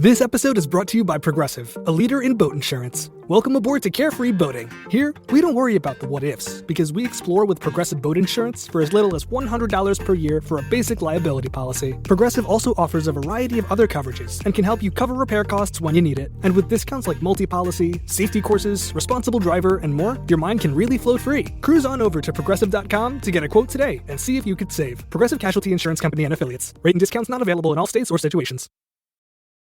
This episode is brought to you by Progressive, a leader in boat insurance. Welcome aboard to Carefree Boating. Here, we don't worry about the what-ifs, because we explore with Progressive Boat Insurance for as little as $100 per year for a basic liability policy. Progressive also offers a variety of other coverages and can help you cover repair costs when you need it. And with discounts like multi-policy, safety courses, responsible driver, and more, your mind can really float free. Cruise on over to Progressive.com to get a quote today and see if you could save. Progressive Casualty Insurance Company and Affiliates. Rate and discounts not available in all states or situations.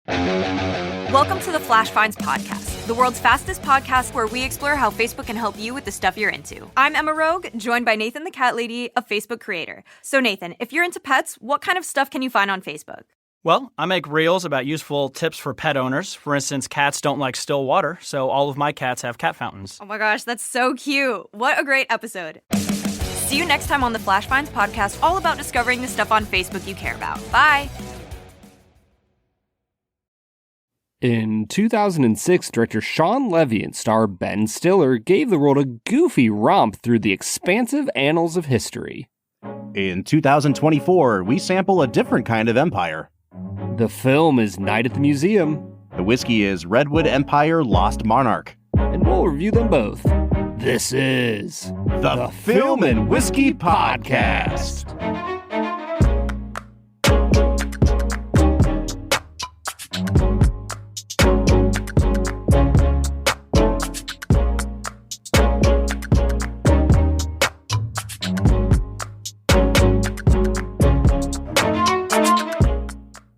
Welcome to the Flash Finds Podcast, the world's fastest podcast where we explore how Facebook can help you with the stuff you're into. I'm Emma Rogue, joined by Nathan the Cat Lady, a Facebook creator. So Nathan, if you're into pets, what kind of stuff can you find on Facebook? Well, I make reels about useful tips for pet owners. For instance, cats don't like still water, so all of my cats have cat fountains. Oh my gosh, that's so cute. What a great episode. See you next time on the Flash Finds Podcast, all about discovering the stuff on Facebook you care about. Bye. In 2006, director Shawn Levy and star Ben Stiller gave the world a goofy romp through the expansive annals of history. In 2024, we sample a different kind of empire. The film is Night at the Museum. The whiskey is Redwood Empire Lost Monarch. And we'll review them both. This is the Film and Whiskey Podcast.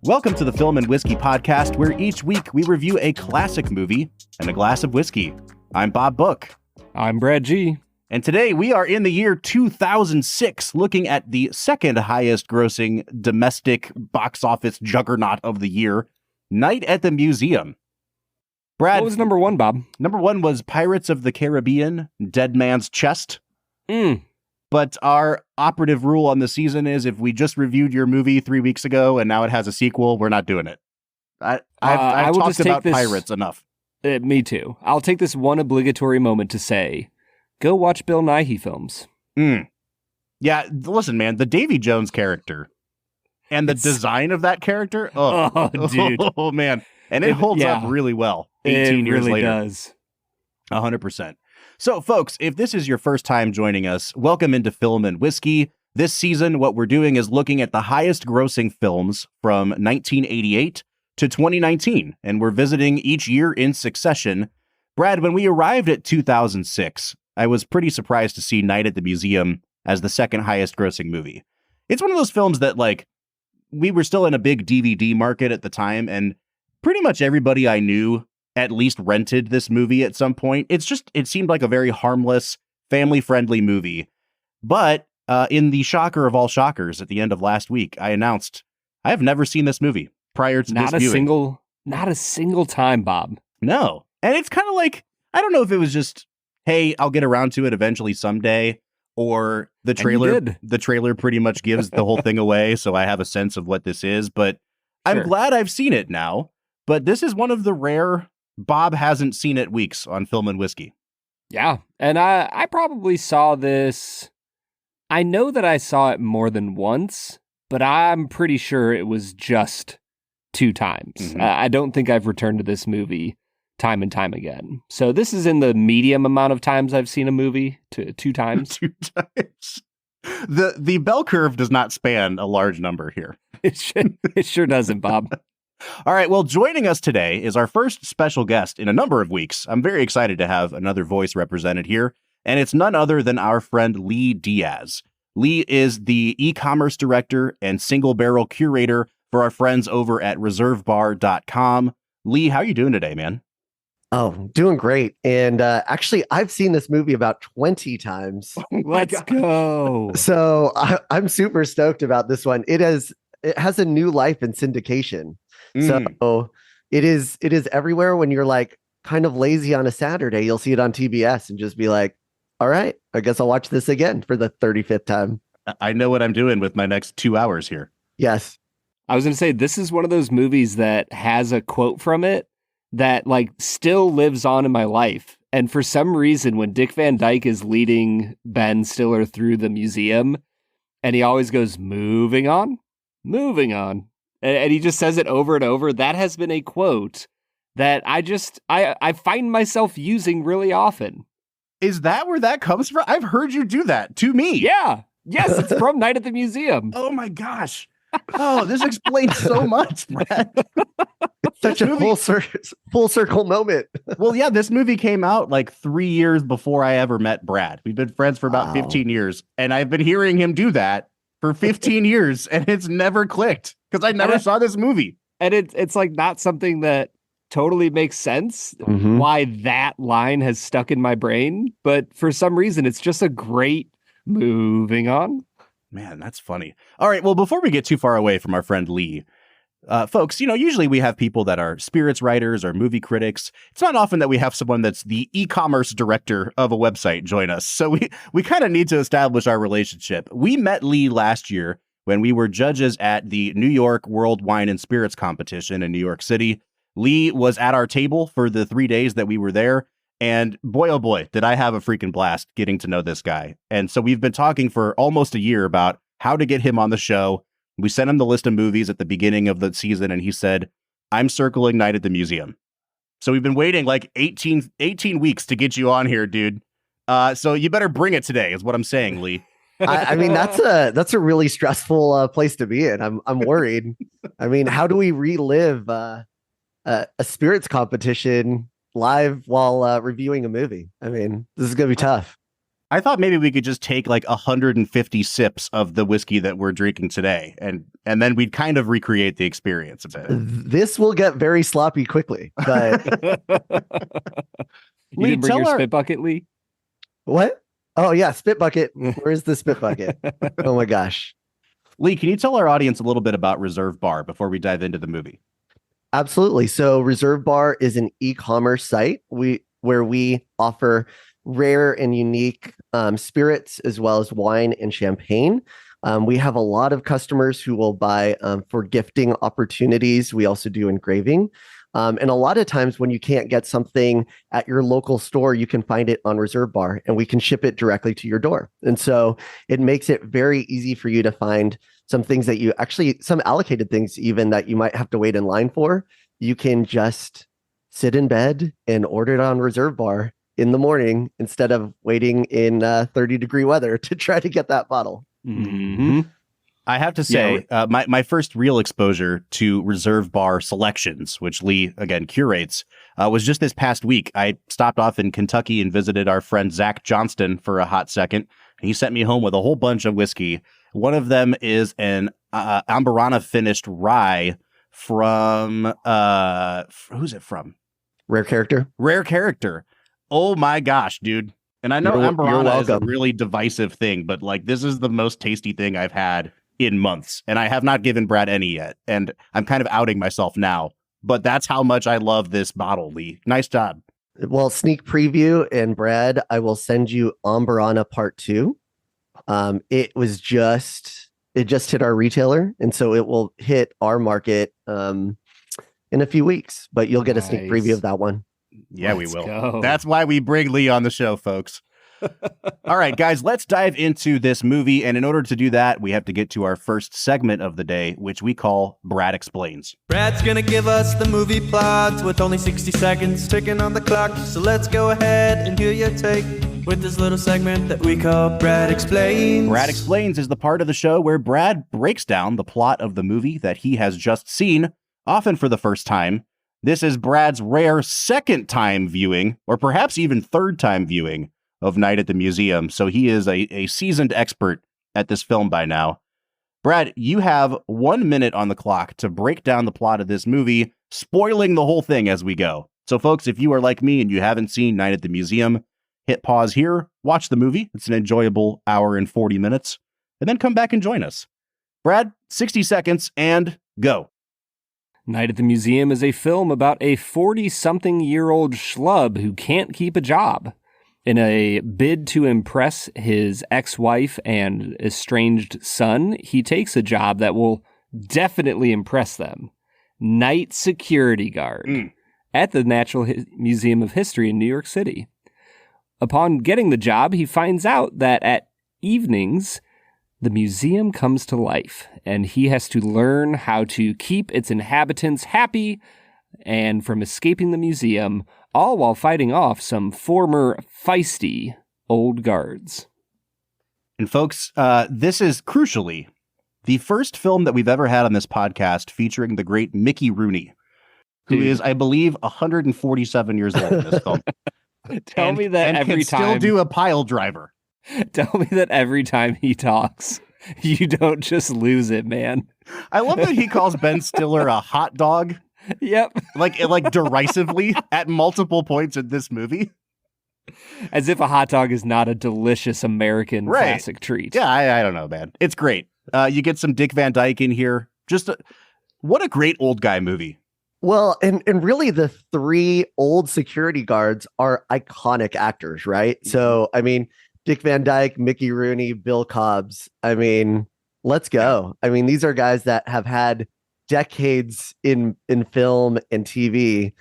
Welcome to the Film and Whiskey Podcast, where each week we review a classic movie and a glass of whiskey. I'm Bob Book. I'm Brad G. And today we are in the year 2006, looking at the second highest grossing domestic box office juggernaut of the year, Night at the Museum. Brad, what was number one, Bob? Number one was Pirates of the Caribbean, Dead Man's Chest. But our operative rule on the season is if we just reviewed your movie 3 weeks ago and now it has a sequel, we're not doing it. I've talked about pirates enough. Me too. I'll take this one obligatory moment to say, go watch Bill Nighy films. Yeah, listen, man, the Davy Jones character and the design of that character, dude. Oh, man. And it holds up really well 18 years really later. It does. 100%. So, folks, if this is your first time joining us, welcome into Film and Whiskey. This season, what we're doing is looking at the highest grossing films from 1988 to 2019, and we're visiting each year in succession. Brad, when we arrived at 2006, I was pretty surprised to see Night at the Museum as the second highest grossing movie. It's one of those films that, like, we were still in a big DVD market at the time, and pretty much everybody I knew at least rented this movie at some point. It seemed like a very harmless, family-friendly movie. But in the shocker of all shockers, at the end of last week, I announced I have never seen this movie prior to this viewing. Not a single time, Bob. No. And it's kind of like, I don't know if it was just, hey, I'll get around to it eventually someday, or the trailer pretty much gives the whole thing away, so I have a sense of what this is. But I'm glad I've seen it now. But this is one of the rare Bob hasn't seen it weeks on Film and Whiskey. Yeah, and I probably saw this. I know that I saw it more than once, but I'm pretty sure it was just 2 times. Mm-hmm. I don't think I've returned to this movie time and time again. So this is in the medium amount of times I've seen a movie, 2 times. 2 times. The bell curve does not span a large number here. It sure doesn't, Bob. All right, well, joining us today is our first special guest in a number of weeks. I'm very excited to have another voice represented here, and it's none other than our friend Lee Diaz. Lee is the e-commerce director and single barrel curator for our friends over at ReserveBar.com. Lee, how are you doing today, man? Oh, doing great. And actually, I've seen this movie about 20 times. Let's go. So I'm super stoked about this one. It has a new life in syndication. So it is everywhere. When you're like kind of lazy on a Saturday, you'll see it on TBS and just be like, all right, I guess I'll watch this again for the 35th time. I know what I'm doing with my next 2 hours here. Yes. I was going to say, this is one of those movies that has a quote from it that like still lives on in my life. And for some reason, when Dick Van Dyke is leading Ben Stiller through the museum and he always goes, moving on. And he just says it over and over. That has been a quote that I find myself using really often. Is that where that comes from? I've heard you do that to me. Yeah. Yes, it's from Night at the Museum. Oh my gosh. Oh, this explains so much, Brad. It's such a full circle moment. Well, yeah, this movie came out like 3 years before I ever met Brad. We've been friends for about 15 years, and I've been hearing him do that for 15 years, and it's never clicked because I never saw this movie. And it's like not something that totally makes sense why that line has stuck in my brain, but for some reason it's just a great moving on. Man, that's funny. All right, well, before we get too far away from our friend Lee, folks, usually we have people that are spirits writers or movie critics. It's not often that we have someone that's the e-commerce director of a website join us. So we kind of need to establish our relationship. We met Lee last year when we were judges at the New York World Wine and Spirits competition in New York City. Lee was at our table for the 3 days that we were there. And boy, oh boy, did I have a freaking blast getting to know this guy. And so we've been talking for almost a year about how to get him on the show. We sent him the list of movies at the beginning of the season, and he said, I'm circling Night at the Museum. So we've been waiting like 18 weeks to get you on here, dude. So you better bring it today, is what I'm saying, Lee. I mean, that's a really stressful place to be in. I'm worried. I mean, how do we relive a spirits competition live while reviewing a movie? I mean, this is gonna be tough. I thought maybe we could just take like 150 sips of the whiskey that we're drinking today, and then we'd kind of recreate the experience a bit. This will get very sloppy quickly, but you didn't bring your spit bucket, Lee? What? Oh yeah, spit bucket. Where's the spit bucket? Oh my gosh. Lee, can you tell our audience a little bit about ReserveBar before we dive into the movie? Absolutely. So ReserveBar is an e-commerce site where we offer rare and unique spirits as well as wine and champagne. We have a lot of customers who will buy for gifting opportunities. We also do engraving. And a lot of times when you can't get something at your local store, you can find it on ReserveBar and we can ship it directly to your door. And so it makes it very easy for you to find some things that you actually, some allocated things even that you might have to wait in line for. You can just sit in bed and order it on ReserveBar in the morning instead of waiting in 30-degree weather to try to get that bottle. Mm-hmm. I have to say, my first real exposure to ReserveBar selections, which Lee, again, curates, was just this past week. I stopped off in Kentucky and visited our friend Zach Johnston for a hot second. He sent me home with a whole bunch of whiskey. One of them is an Amburana finished rye from, who's it from? Rare Character. Rare Character. Oh my gosh, dude. And I know Amburana is a really divisive thing, but like this is the most tasty thing I've had in months. And I have not given Brad any yet. And I'm kind of outing myself now, but that's how much I love this bottle, Lee. Nice job. Well, sneak preview, and Brad, I will send you Amburana Part 2. It just hit our retailer, and so it will hit our market in a few weeks, but you'll get a sneak preview of that one. Yeah, we will. Go. That's why we bring Lee on the show, folks. All right, guys, let's dive into this movie. And in order to do that, we have to get to our first segment of the day, which we call Brad Explains. Brad's gonna give us the movie plot with only 60 seconds ticking on the clock. So let's go ahead and hear your take with this little segment that we call Brad Explains. Brad Explains is the part of the show where Brad breaks down the plot of the movie that he has just seen, often for the first time. This is Brad's rare second time viewing, or perhaps even third time viewing, of Night at the Museum, so he is a seasoned expert at this film by now. Brad, you have 1 minute on the clock to break down the plot of this movie, spoiling the whole thing as we go. So folks, if you are like me and you haven't seen Night at the Museum, hit pause here, watch the movie. It's an enjoyable hour and 40 minutes, and then come back and join us. Brad, 60 seconds and go. Night at the Museum is a film about a 40-something-year-old schlub who can't keep a job. In a bid to impress his ex-wife and estranged son, he takes a job that will definitely impress them. Night security guard at the Natural Museum of History in New York City. Upon getting the job, he finds out that at evenings, The museum comes to life, and he has to learn how to keep its inhabitants happy and from escaping the museum, all while fighting off some former feisty old guards. And folks, this is crucially the first film that we've ever had on this podcast featuring the great Mickey Rooney, who is, I believe, 147 years old in this film. Tell me that every time still do a pile driver. Tell me that every time he talks, you don't just lose it, man. I love that he calls Ben Stiller a hot dog. Yep. Like derisively at multiple points in this movie. As if a hot dog is not a delicious American classic treat. Yeah, I don't know, man. It's great. You get some Dick Van Dyke in here. What a great old guy movie. Well, and really the three old security guards are iconic actors, right? So, I mean, Dick Van Dyke, Mickey Rooney, Bill Cobbs. I mean, let's go. I mean, these are guys that have had decades in film and TV,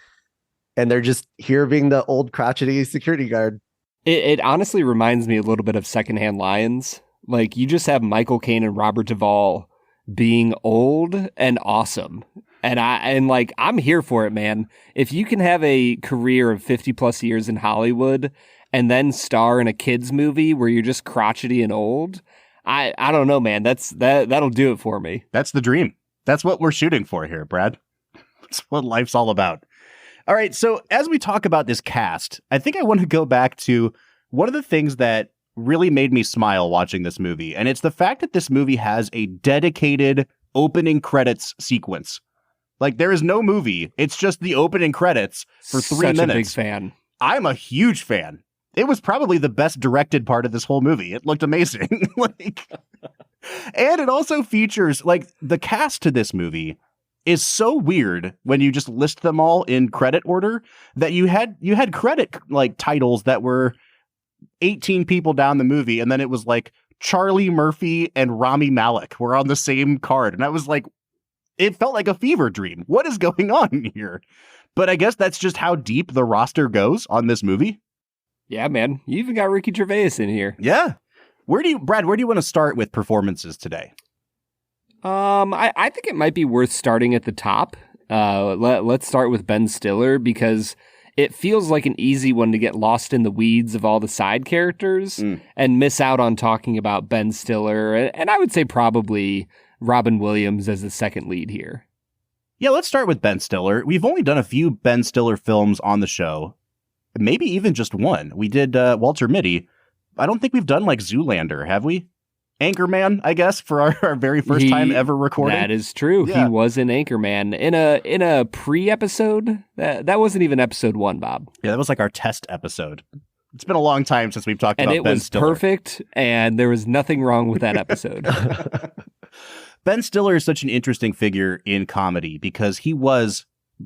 and they're just here being the old crotchety security guard. It honestly reminds me a little bit of Secondhand Lions. Like, you just have Michael Caine and Robert Duvall being old and awesome. And I'm here for it, man. If you can have a career of 50 plus years in Hollywood and then star in a kids movie where you're just crotchety and old, I don't know, man. That'll do it for me. That's the dream. That's what we're shooting for here, Brad. That's what life's all about. All right, so as we talk about this cast, I think I want to go back to one of the things that really made me smile watching this movie, and it's the fact that this movie has a dedicated opening credits sequence. Like, there is no movie. It's just the opening credits for 3 minutes. Such a big fan. I'm a huge fan. It was probably the best directed part of this whole movie. It looked amazing. And it also features, like, the cast to this movie is so weird when you just list them all in credit order that you had credit, like, titles that were 18 people down the movie, and then it was like Charlie Murphy and Rami Malek were on the same card. And I was like, it felt like a fever dream. What is going on here? But I guess that's just how deep the roster goes on this movie. Yeah, man. You even got Ricky Gervais in here. Yeah. Brad, where do you want to start with performances today? I think it might be worth starting at the top. Let's start with Ben Stiller, because it feels like an easy one to get lost in the weeds of all the side characters and miss out on talking about Ben Stiller. And I would say probably Robin Williams as the second lead here. Yeah, let's start with Ben Stiller. We've only done a few Ben Stiller films on the show. Maybe even just one. We did Walter Mitty. I don't think we've done like Zoolander, have we? Anchorman, I guess, for our very first time ever recording. That is true. Yeah. He was in Anchorman in a pre-episode. That wasn't even episode 1, Bob. Yeah, that was like our test episode. It's been a long time since we've talked about Ben Stiller. And it was perfect, and there was nothing wrong with that episode. Ben Stiller is such an interesting figure in comedy because he was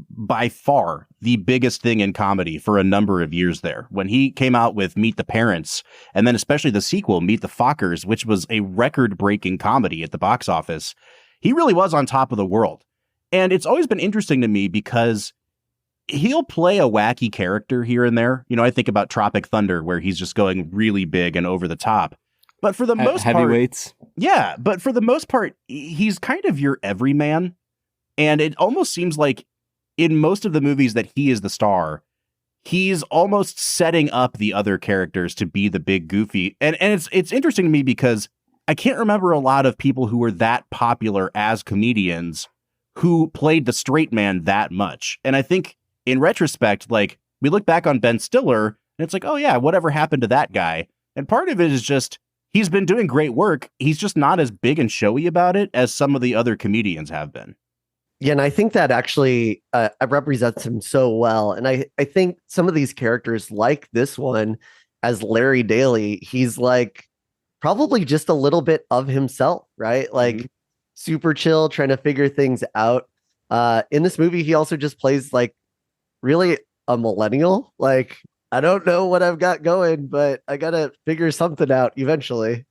by far the biggest thing in comedy for a number of years there. When he came out with Meet the Parents, and then especially the sequel, Meet the Fockers, which was a record-breaking comedy at the box office, he really was on top of the world. And it's always been interesting to me because he'll play a wacky character here and there. You know, I think about Tropic Thunder, where he's just going really big and over the top. But for the most part... Heavyweights. Yeah, but for the most part, he's kind of your everyman. And it almost seems like in most of the movies that he is the star, he's almost setting up the other characters to be the big goofy. And it's interesting to me because I can't remember a lot of people who were that popular as comedians who played the straight man that much. And I think in retrospect, like, we look back on Ben Stiller and it's like, oh yeah, whatever happened to that guy? And part of it is just, he's been doing great work. He's just not as big and showy about it as some of the other comedians have been. Yeah, and I think that actually represents him so well. And I think some of these characters, like this one, as Larry Daly, he's like probably just a little bit of himself, right? Like super chill, trying to figure things out. In this movie, he also just plays like really a millennial. Like, I don't know what I've got going, but I got to figure something out eventually.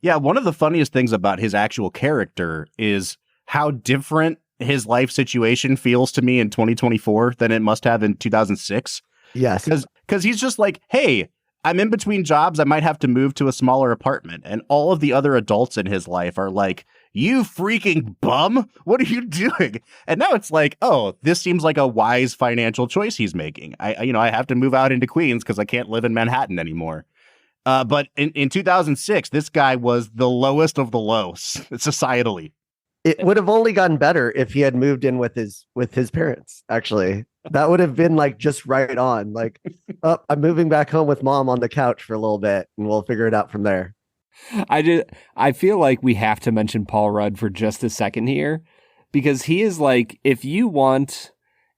Yeah, one of the funniest things about his actual character is how different his life situation feels to me in 2024 than it must have in 2006. Yes. Because he's just like, hey, I'm in between jobs. I might have to move to a smaller apartment. And all of the other adults in his life are like, you freaking bum. What are you doing? And now it's like, oh, this seems like a wise financial choice he's making. I have to move out into Queens because I can't live in Manhattan anymore. But in 2006, this guy was the lowest of the low societally. It would have only gotten better if he had moved in with his parents, actually. That would have been like just right on. Like, oh, I'm moving back home with mom on the couch for a little bit and we'll figure it out from there. I feel like we have to mention Paul Rudd for just a second here, because he is like, if you want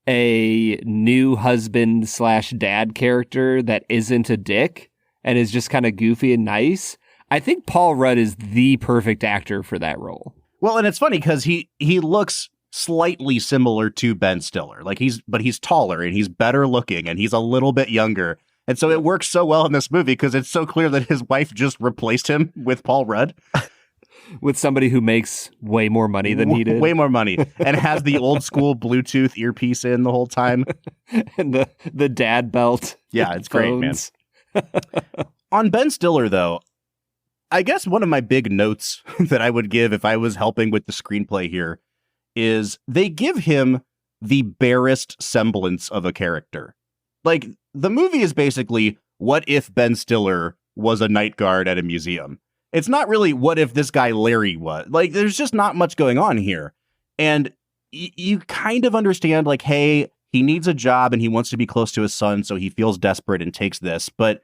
a new husband / dad character that isn't a dick and is just kind of goofy and nice, I think Paul Rudd is the perfect actor for that role. Well, and it's funny because he looks slightly similar to Ben Stiller. But he's taller and he's better looking and he's a little bit younger. And so it works so well in this movie because it's so clear that his wife just replaced him with Paul Rudd. With somebody who makes way more money than he did. Way more money. And has the old school Bluetooth earpiece in the whole time. And the dad belt. Yeah, it's great, man. On Ben Stiller, though, I guess one of my big notes that I would give if I was helping with the screenplay here is they give him the barest semblance of a character. Like, the movie is basically, what if Ben Stiller was a night guard at a museum? It's not really what if this guy Larry was. Like, there's just not much going on here. And you kind of understand, like, hey, he needs a job and he wants to be close to his son, so he feels desperate and takes this. But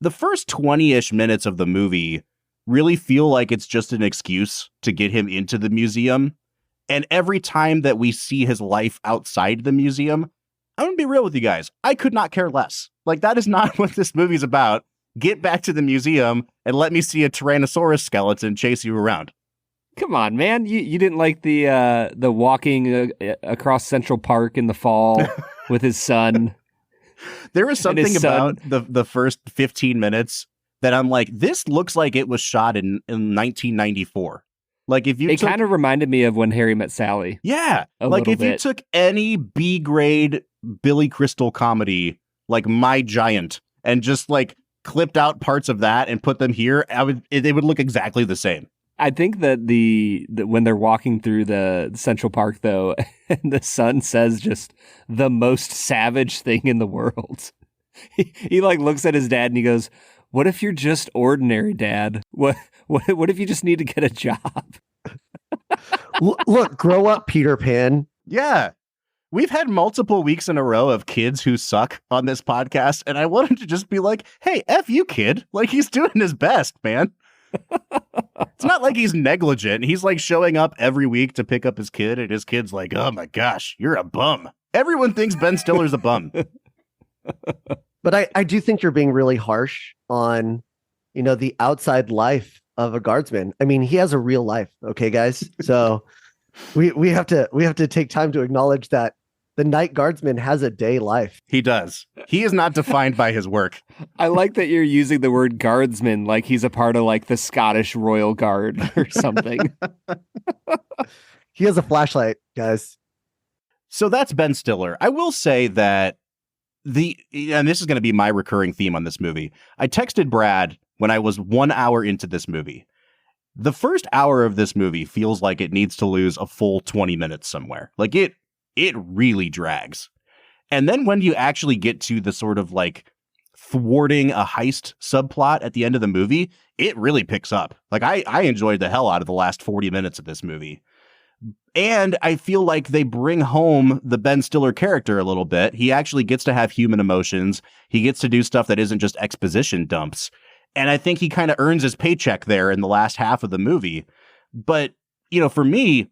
the first 20-ish minutes of the movie really feel like it's just an excuse to get him into the museum. And every time that we see his life outside the museum, I'm going to be real with you guys. I could not care less. Like, that is not what this movie's about. Get back to the museum and let me see a Tyrannosaurus skeleton chase you around. Come on, man. You didn't like the walking across Central Park in the fall with his son. There was something about the first 15 minutes that I'm like, this looks like it was shot in 1994. Like, if you it kind of reminded me of When Harry Met Sally. Yeah. Like, if you took any B-grade Billy Crystal comedy, like My Giant, and just like clipped out parts of that and put them here, it would look exactly the same. I think that when they're walking through the Central Park, though, and the son says just the most savage thing in the world. He like looks at his dad and he goes, "What if you're just ordinary, Dad? What if you just need to get a job?" Look, grow up, Peter Pan. Yeah. We've had multiple weeks in a row of kids who suck on this podcast, and I wanted to just be like, hey, F you, kid. Like, he's doing his best, man. It's not like he's negligent. He's like showing up every week to pick up his kid, and his kid's like, oh my gosh, you're a bum. Everyone thinks Ben Stiller's a bum. But I do think you're being really harsh on, the outside life of a guardsman. I mean, he has a real life. Okay, guys. So we have to take time to acknowledge that the night guardsman has a day life. He does. He is not defined by his work. I like that you're using the word guardsman like he's a part of like the Scottish Royal Guard or something. He has a flashlight, guys. So that's Ben Stiller. I will say that and this is going to be my recurring theme on this movie. I texted Brad when I was 1 hour into this movie. The first hour of this movie feels like it needs to lose a full 20 minutes somewhere. Like it really drags. And then when you actually get to the sort of like thwarting a heist subplot at the end of the movie, it really picks up. Like I enjoyed the hell out of the last 40 minutes of this movie. And I feel like they bring home the Ben Stiller character a little bit. He actually gets to have human emotions. He gets to do stuff that isn't just exposition dumps. And I think he kind of earns his paycheck there in the last half of the movie. But, for me,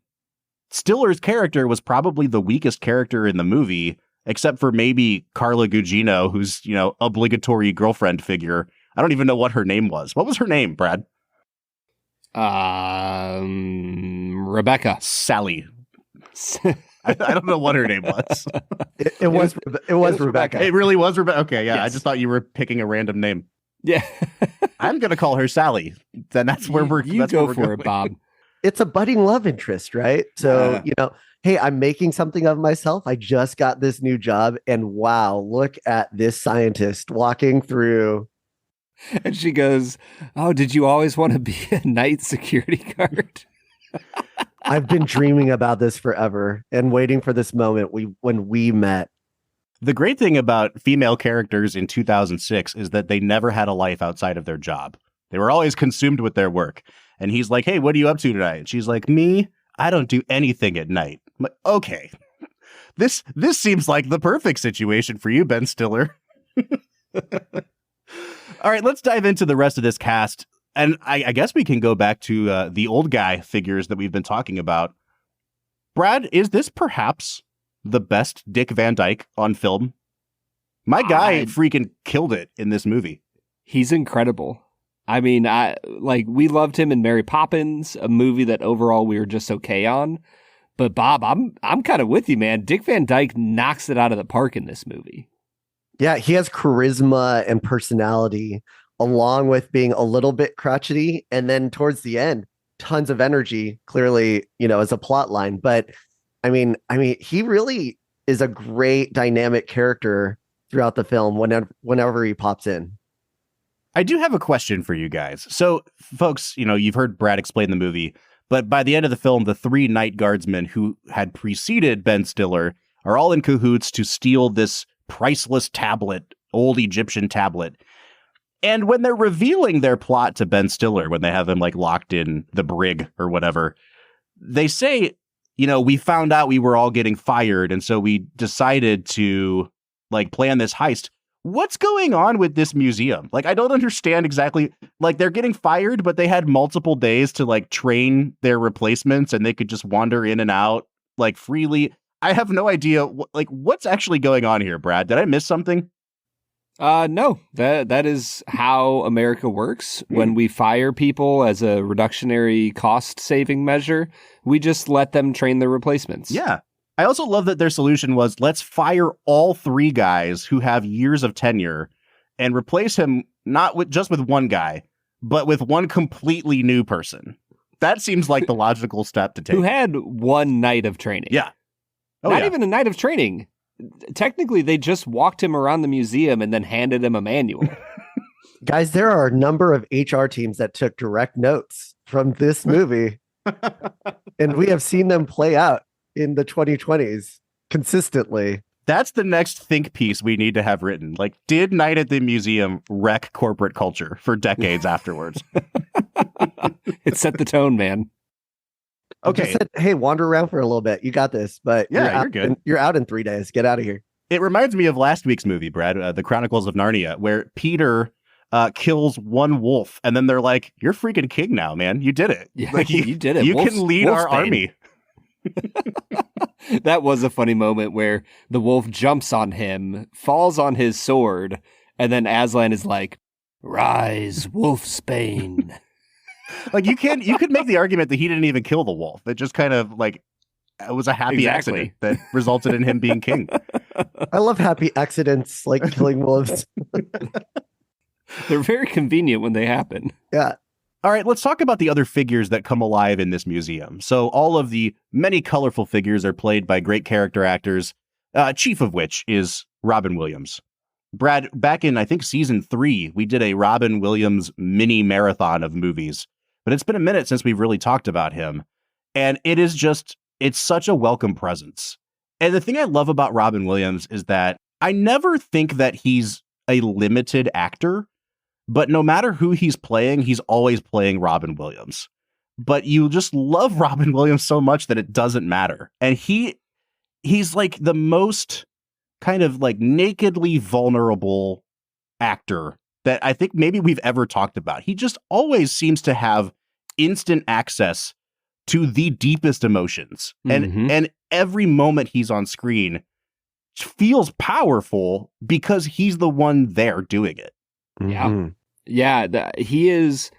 Stiller's character was probably the weakest character in the movie, except for maybe Carla Gugino, who's, obligatory girlfriend figure. I don't even know what her name was. What was her name, Brad? Rebecca. Sally. I don't know what her name was. It was Rebecca. It really was Rebecca. Okay, yeah. Yes. I just thought you were picking a random name. Yeah. I'm going to call her Sally. Then that's where we're You that's go where we're for going. it, Bob. It's a budding love interest, right? So, hey, I'm making something of myself. I just got this new job. And wow, look at this scientist walking through And she goes, "Oh, did you always want to be a night security guard?" I've been dreaming about this forever and waiting for this moment when we met. The great thing about female characters in 2006 is that they never had a life outside of their job. They were always consumed with their work. And he's like, "Hey, what are you up to tonight?" And she's like, "Me? I don't do anything at night." I'm like, okay. This seems like the perfect situation for you, Ben Stiller. All right, let's dive into the rest of this cast. And I guess we can go back to the old guy figures that we've been talking about. Brad, is this perhaps the best Dick Van Dyke on film? My guy freaking killed it in this movie. He's incredible. I mean, we loved him in Mary Poppins, a movie that overall we were just okay on. But Bob, I'm kind of with you, man. Dick Van Dyke knocks it out of the park in this movie. Yeah, he has charisma and personality, along with being a little bit crotchety, and then towards the end, tons of energy. Clearly, as a plot line. But I mean, he really is a great dynamic character throughout the film. Whenever he pops in. I do have a question for you guys. So, folks, you've heard Brad explain the movie, but by the end of the film, the 3 night guardsmen who had preceded Ben Stiller are all in cahoots to steal this priceless tablet, old Egyptian tablet. And when they're revealing their plot to Ben Stiller, when they have him locked in the brig or whatever, they say, we found out we were all getting fired, and so we decided to plan this heist. What's going on with this museum? I don't understand exactly. They're getting fired, but they had multiple days to train their replacements, and they could just wander in and out freely. I have no idea what's actually going on here, Brad. Did I miss something? No, that is how America works. When we fire people as a reductionary cost saving measure, we just let them train their replacements. Yeah. I also love that their solution was, let's fire all 3 guys who have years of tenure and replace him not just with one guy, but with one completely new person. That seems like the logical step to take. Who had 1 night of training. Yeah. Not even a night of training. Technically, they just walked him around the museum and then handed him a manual. Guys, there are a number of HR teams that took direct notes from this movie, and we have seen them play out in the 2020s consistently. That's the next think piece we need to have written. Did Night at the Museum wreck corporate culture for decades afterwards? It set the tone, man. Okay. Said, hey, wander around for a little bit. You got this, but you're good. You're out in 3 days. Get out of here. It reminds me of last week's movie, Brad, The Chronicles of Narnia, where Peter kills one wolf, and then they're like, "You're freaking king now, man. You did it. Yeah, you did it. You can lead our army." That was a funny moment where the wolf jumps on him, falls on his sword, and then Aslan is like, "Rise, Wolfsbane." You could make the argument that he didn't even kill the wolf. It just kind of it was a happy accident that resulted in him being king. I love happy accidents like killing wolves. They're very convenient when they happen. Yeah. All right, let's talk about the other figures that come alive in this museum. So all of the many colorful figures are played by great character actors, chief of which is Robin Williams. Brad, back in, I think, season 3, we did a Robin Williams mini marathon of movies, but it's been a minute since we've really talked about him. And it's such a welcome presence. And the thing I love about Robin Williams is that I never think that he's a limited actor, but no matter who he's playing, he's always playing Robin Williams. But you just love Robin Williams so much that it doesn't matter. And he's the most kind of nakedly vulnerable actor that I think maybe we've ever talked about. He just always seems to have instant access to the deepest emotions. And every moment he's on screen feels powerful because he's the one there doing it. Yeah. Yeah. He is,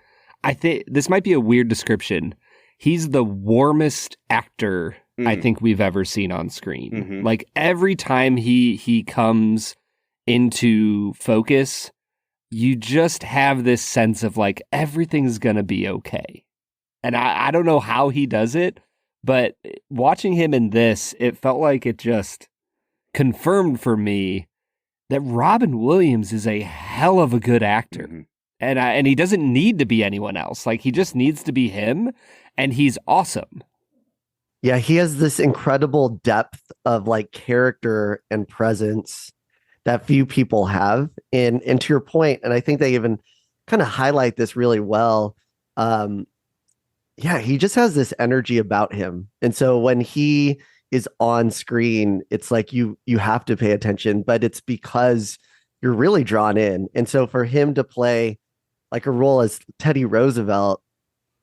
I think this might be a weird description. He's the warmest actor I think we've ever seen on screen. Every time he comes into focus, you just have this sense of everything's going to be okay. And I don't know how he does it, but watching him in this, it felt like it just confirmed for me that Robin Williams is a hell of a good actor. And he doesn't need to be anyone else. Like, he just needs to be him, and he's awesome. Yeah, he has this incredible depth of like character and presence that few people have. And to your point, and I think they even kind of highlight this really well. Yeah, he just has this energy about him. And so when he is on screen, it's like you have to pay attention, but it's because you're really drawn in. And so for him to play like a role as Teddy Roosevelt,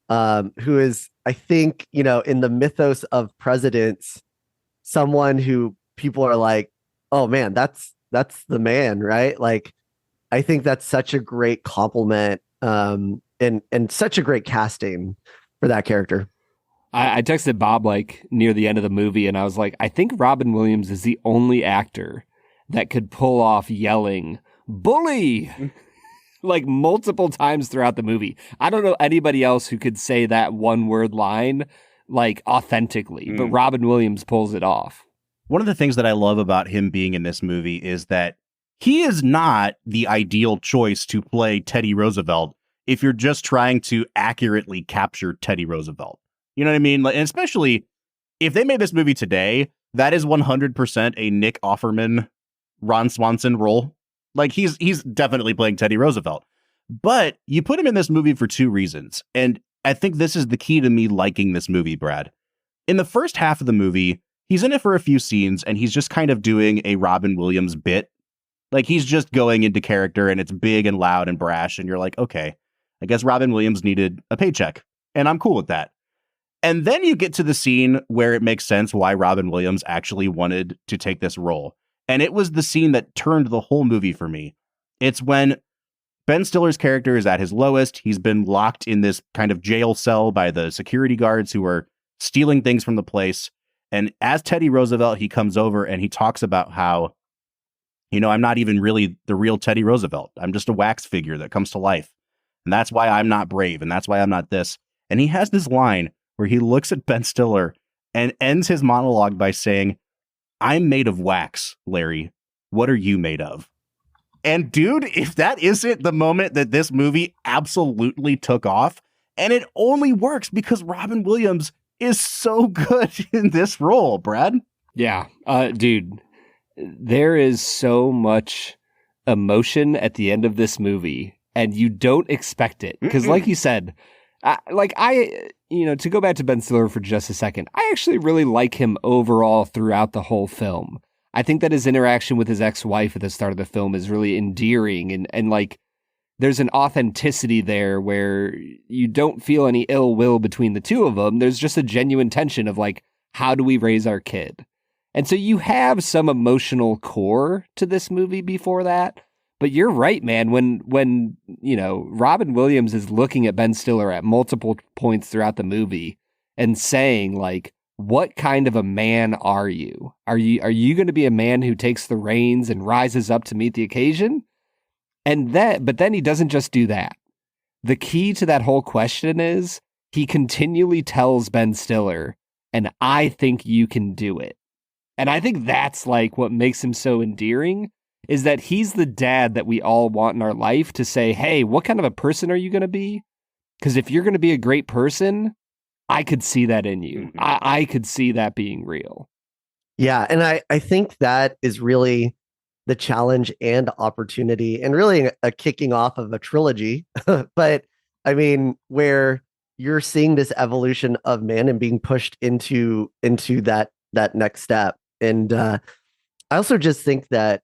who is, I think, in the mythos of presidents, someone who people are like, oh man, that's the man, right? Like, I think that's such a great compliment, and such a great casting for that character. I texted Bob like near the end of the movie, and I was like, I think Robin Williams is the only actor that could pull off yelling "bully" like multiple times throughout the movie. I don't know anybody else who could say that one word line like authentically, but Robin Williams pulls it off. One of the things that I love about him being in this movie is that he is not the ideal choice to play Teddy Roosevelt if you're just trying to accurately capture Teddy Roosevelt. You know what I mean? Like, and especially if they made this movie today, that is 100% a Nick Offerman, Ron Swanson role. Like, he's definitely playing Teddy Roosevelt. But you put him in this movie for two reasons. And I think this is the key to me liking this movie, Brad. In the first half of the movie, he's in it for a few scenes, and he's just kind of doing a Robin Williams bit. Like, he's just going into character, and it's big and loud and brash, and you're like, okay, I guess Robin Williams needed a paycheck, and I'm cool with that. And then you get to the scene where it makes sense why Robin Williams actually wanted to take this role. And it was the scene that turned the whole movie for me. It's when Ben Stiller's character is at his lowest. He's been locked in this kind of jail cell by the security guards who are stealing things from the place. And as Teddy Roosevelt, he comes over and he talks about how, I'm not even really the real Teddy Roosevelt. I'm just a wax figure that comes to life. And that's why I'm not brave. And that's why I'm not this. And he has this line where he looks at Ben Stiller and ends his monologue by saying, I'm made of wax, Larry. What are you made of? And dude, if that isn't the moment that this movie absolutely took off, and it only works because Robin Williams is so good in this role, Brad. Yeah, dude, there is so much emotion at the end of this movie, and you don't expect it. Because like you said, to go back to Ben Stiller for just a second, I actually really like him overall throughout the whole film. I think that his interaction with his ex-wife at the start of the film is really endearing, and like, there's an authenticity there where you don't feel any ill will between the two of them. There's just a genuine tension of like, how do we raise our kid? And so you have some emotional core to this movie before that. But you're right, man. When Robin Williams is looking at Ben Stiller at multiple points throughout the movie and saying like, what kind of a man are you? Are you going to be a man who takes the reins and rises up to meet the occasion? But then he doesn't just do that. The key to that whole question is he continually tells Ben Stiller, and I think you can do it. And I think that's like what makes him so endearing, is that he's the dad that we all want in our life to say, hey, what kind of a person are you going to be? Because if you're going to be a great person, I could see that in you. I could see that being real. Yeah. And I think that is really the challenge and opportunity, and really a kicking off of a trilogy. But I mean, where you're seeing this evolution of man and being pushed into that next step. And I also just think that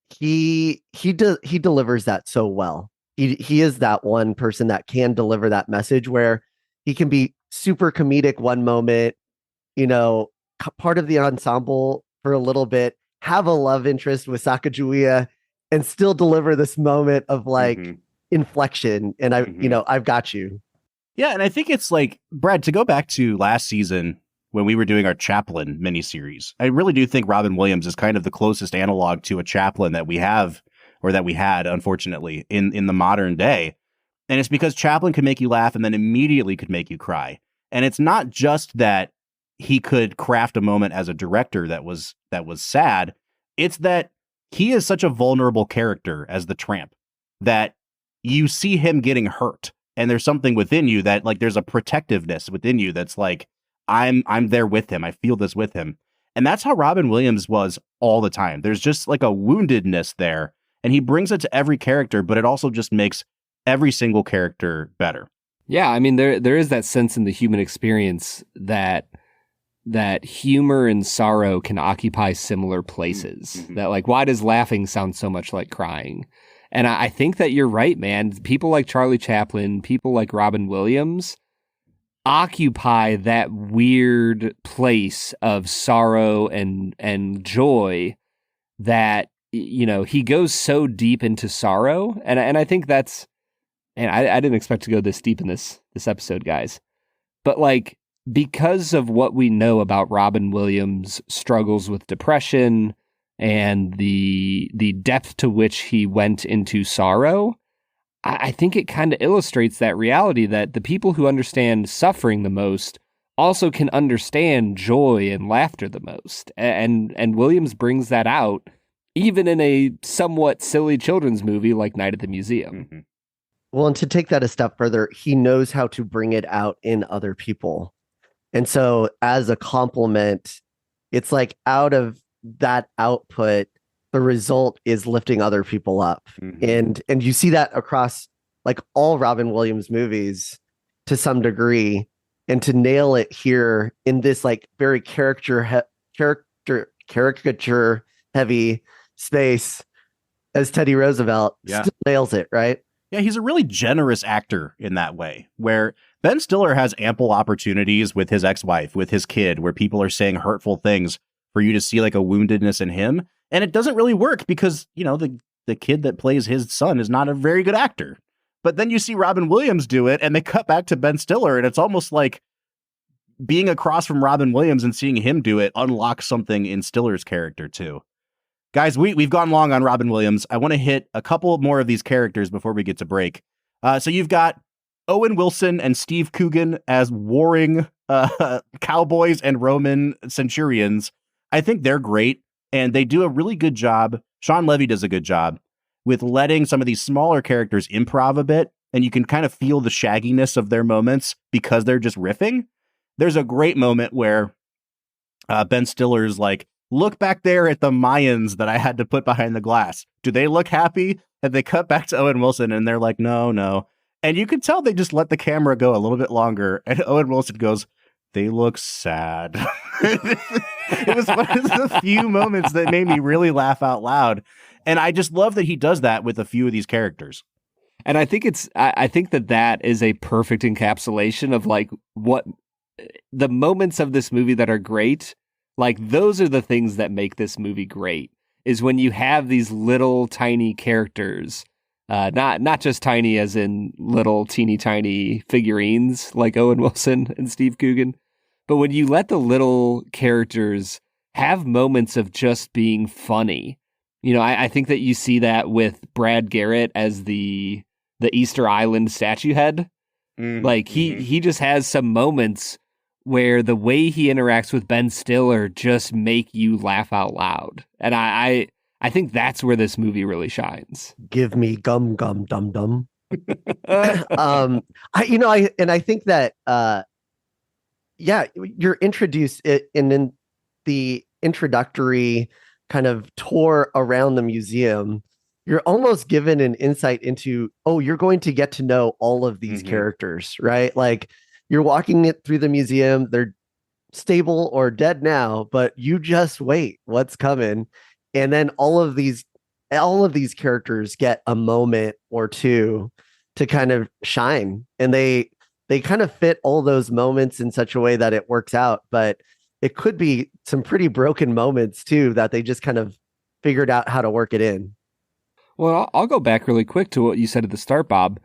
he delivers that so well. He is that one person that can deliver that message where he can be super comedic one moment, part of the ensemble for a little bit, have a love interest with Sacagawea, and still deliver this moment of like inflection. And I've got you. Yeah. And I think it's like, Brad, to go back to last season when we were doing our Chaplin miniseries, I really do think Robin Williams is kind of the closest analog to a Chaplin that we have, or that we had, unfortunately, in the modern day. And it's because Chaplin could make you laugh and then immediately could make you cry. And it's not just that he could craft a moment as a director that was sad. It's that he is such a vulnerable character as the tramp that you see him getting hurt, and there's something within you that like there's a protectiveness within you that's like I'm there with him. I feel this with him. And that's how Robin Williams was all the time. There's just like a woundedness there, and he brings it to every character, but it also just makes every single character better. Yeah, I mean, there is that sense in the human experience that humor and sorrow can occupy similar places. Mm-hmm. That like, why does laughing sound so much like crying? And I think that you're right, man. People like Charlie Chaplin, people like Robin Williams occupy that weird place of sorrow and joy that, you know, he goes so deep into sorrow. And I think that's, and I didn't expect to go this deep in this episode, guys. But like, because of what we know about Robin Williams' struggles with depression and the depth to which he went into sorrow, I think it kind of illustrates that reality that the people who understand suffering the most also can understand joy and laughter the most. And Williams brings that out even in a somewhat silly children's movie like Night at the Museum. Mm-hmm. Well, and to take that a step further, he knows how to bring it out in other people. And so as a compliment, it's like out of that output, the result is lifting other people up. Mm-hmm. And you see that across like all Robin Williams movies to some degree. And to nail it here in this like very caricature heavy space as Teddy Roosevelt, still nails it, right? Yeah, he's a really generous actor in that way, where Ben Stiller has ample opportunities with his ex-wife, with his kid, where people are saying hurtful things for you to see like a woundedness in him. And it doesn't really work because, you know, the kid that plays his son is not a very good actor. But then you see Robin Williams do it and they cut back to Ben Stiller, and it's almost like being across from Robin Williams and seeing him do it unlocks something in Stiller's character too. Guys, we've gone long on Robin Williams. I want to hit a couple more of these characters before we get to break. So you've got Owen Wilson and Steve Coogan as warring cowboys and Roman centurions. I think they're great, and they do a really good job. Sean Levy does a good job with letting some of these smaller characters improv a bit, and you can kind of feel the shagginess of their moments because they're just riffing. There's a great moment where Ben Stiller's like, look back there at the Mayans that I had to put behind the glass. Do they look happy? And they cut back to Owen Wilson and they're like, no. And you can tell they just let the camera go a little bit longer. And Owen Wilson goes, they look sad. It was one of the few moments that made me really laugh out loud. And I just love that he does that with a few of these characters. And I think I think that is a perfect encapsulation of like what the moments of this movie that are great. Like, those are the things that make this movie great, is when you have these little tiny characters, not just tiny as in little teeny tiny figurines like Owen Wilson and Steve Coogan, but when you let the little characters have moments of just being funny. You know, I think that you see that with Brad Garrett as the Easter Island statue head. Mm-hmm. Like, he just has some moments where the way he interacts with Ben Stiller just make you laugh out loud. And I think that's where this movie really shines. Give me gum dum dum. I think that you're introduced in the introductory kind of tour around the museum. You're almost given an insight into, you're going to get to know all of these characters, right? Like, you're walking it through the museum. They're stable or dead now, but you just wait. What's coming? And then all of these characters get a moment or two to kind of shine, and they kind of fit all those moments in such a way that it works out. But it could be some pretty broken moments too that they just kind of figured out how to work it in. Well, I'll go back really quick to what you said at the start, Bob.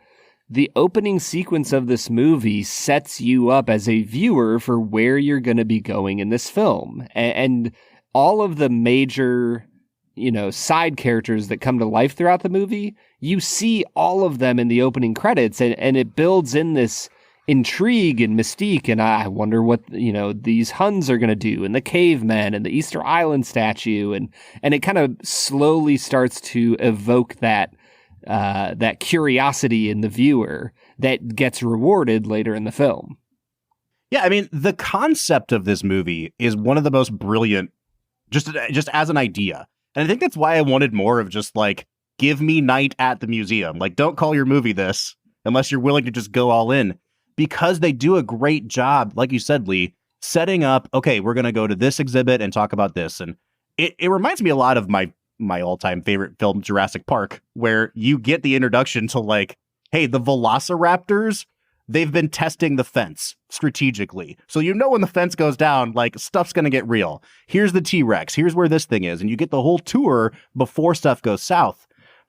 The opening sequence of this movie sets you up as a viewer for where you're going to be going in this film. And all of the major, side characters that come to life throughout the movie, you see all of them in the opening credits, and it builds in this intrigue and mystique. And I wonder what, these Huns are going to do, and the cavemen and the Easter Island statue. And it kind of slowly starts to evoke that that curiosity in the viewer that gets rewarded later in the film. Yeah, I mean, the concept of this movie is one of the most brilliant, just as an idea. And I think that's why I wanted more of just like, give me night at the museum. Like, don't call your movie this unless you're willing to just go all in, because they do a great job, like you said, Lee, setting up, okay, we're going to go to this exhibit and talk about this. And it reminds me a lot of my all-time favorite film, Jurassic Park, where you get the introduction to like, hey, the velociraptors, they've been testing the fence strategically. So you know when the fence goes down, like, stuff's going to get real. Here's the T-Rex. Here's where this thing is. And you get the whole tour before stuff goes south.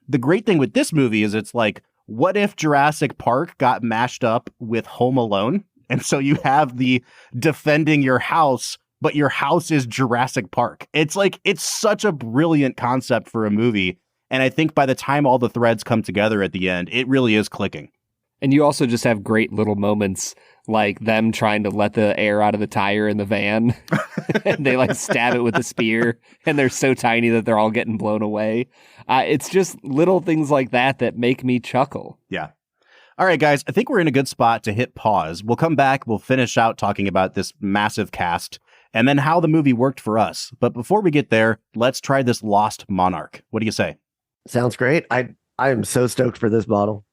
The great thing with this movie is it's like, what if Jurassic Park got mashed up with Home Alone? And so you have the defending your house, but your house is Jurassic Park. It's like, it's such a brilliant concept for a movie. And I think by the time all the threads come together at the end, it really is clicking. And you also just have great little moments like them trying to let the air out of the tire in the van. And they like stab it with a spear, and they're so tiny that they're all getting blown away. It's just little things like that that make me chuckle. Yeah. All right, guys, I think we're in a good spot to hit pause. We'll come back. We'll finish out talking about this massive cast and then how the movie worked for us. But before we get there, let's try this Lost Monarch. What do you say? Sounds great. I am so stoked for this bottle.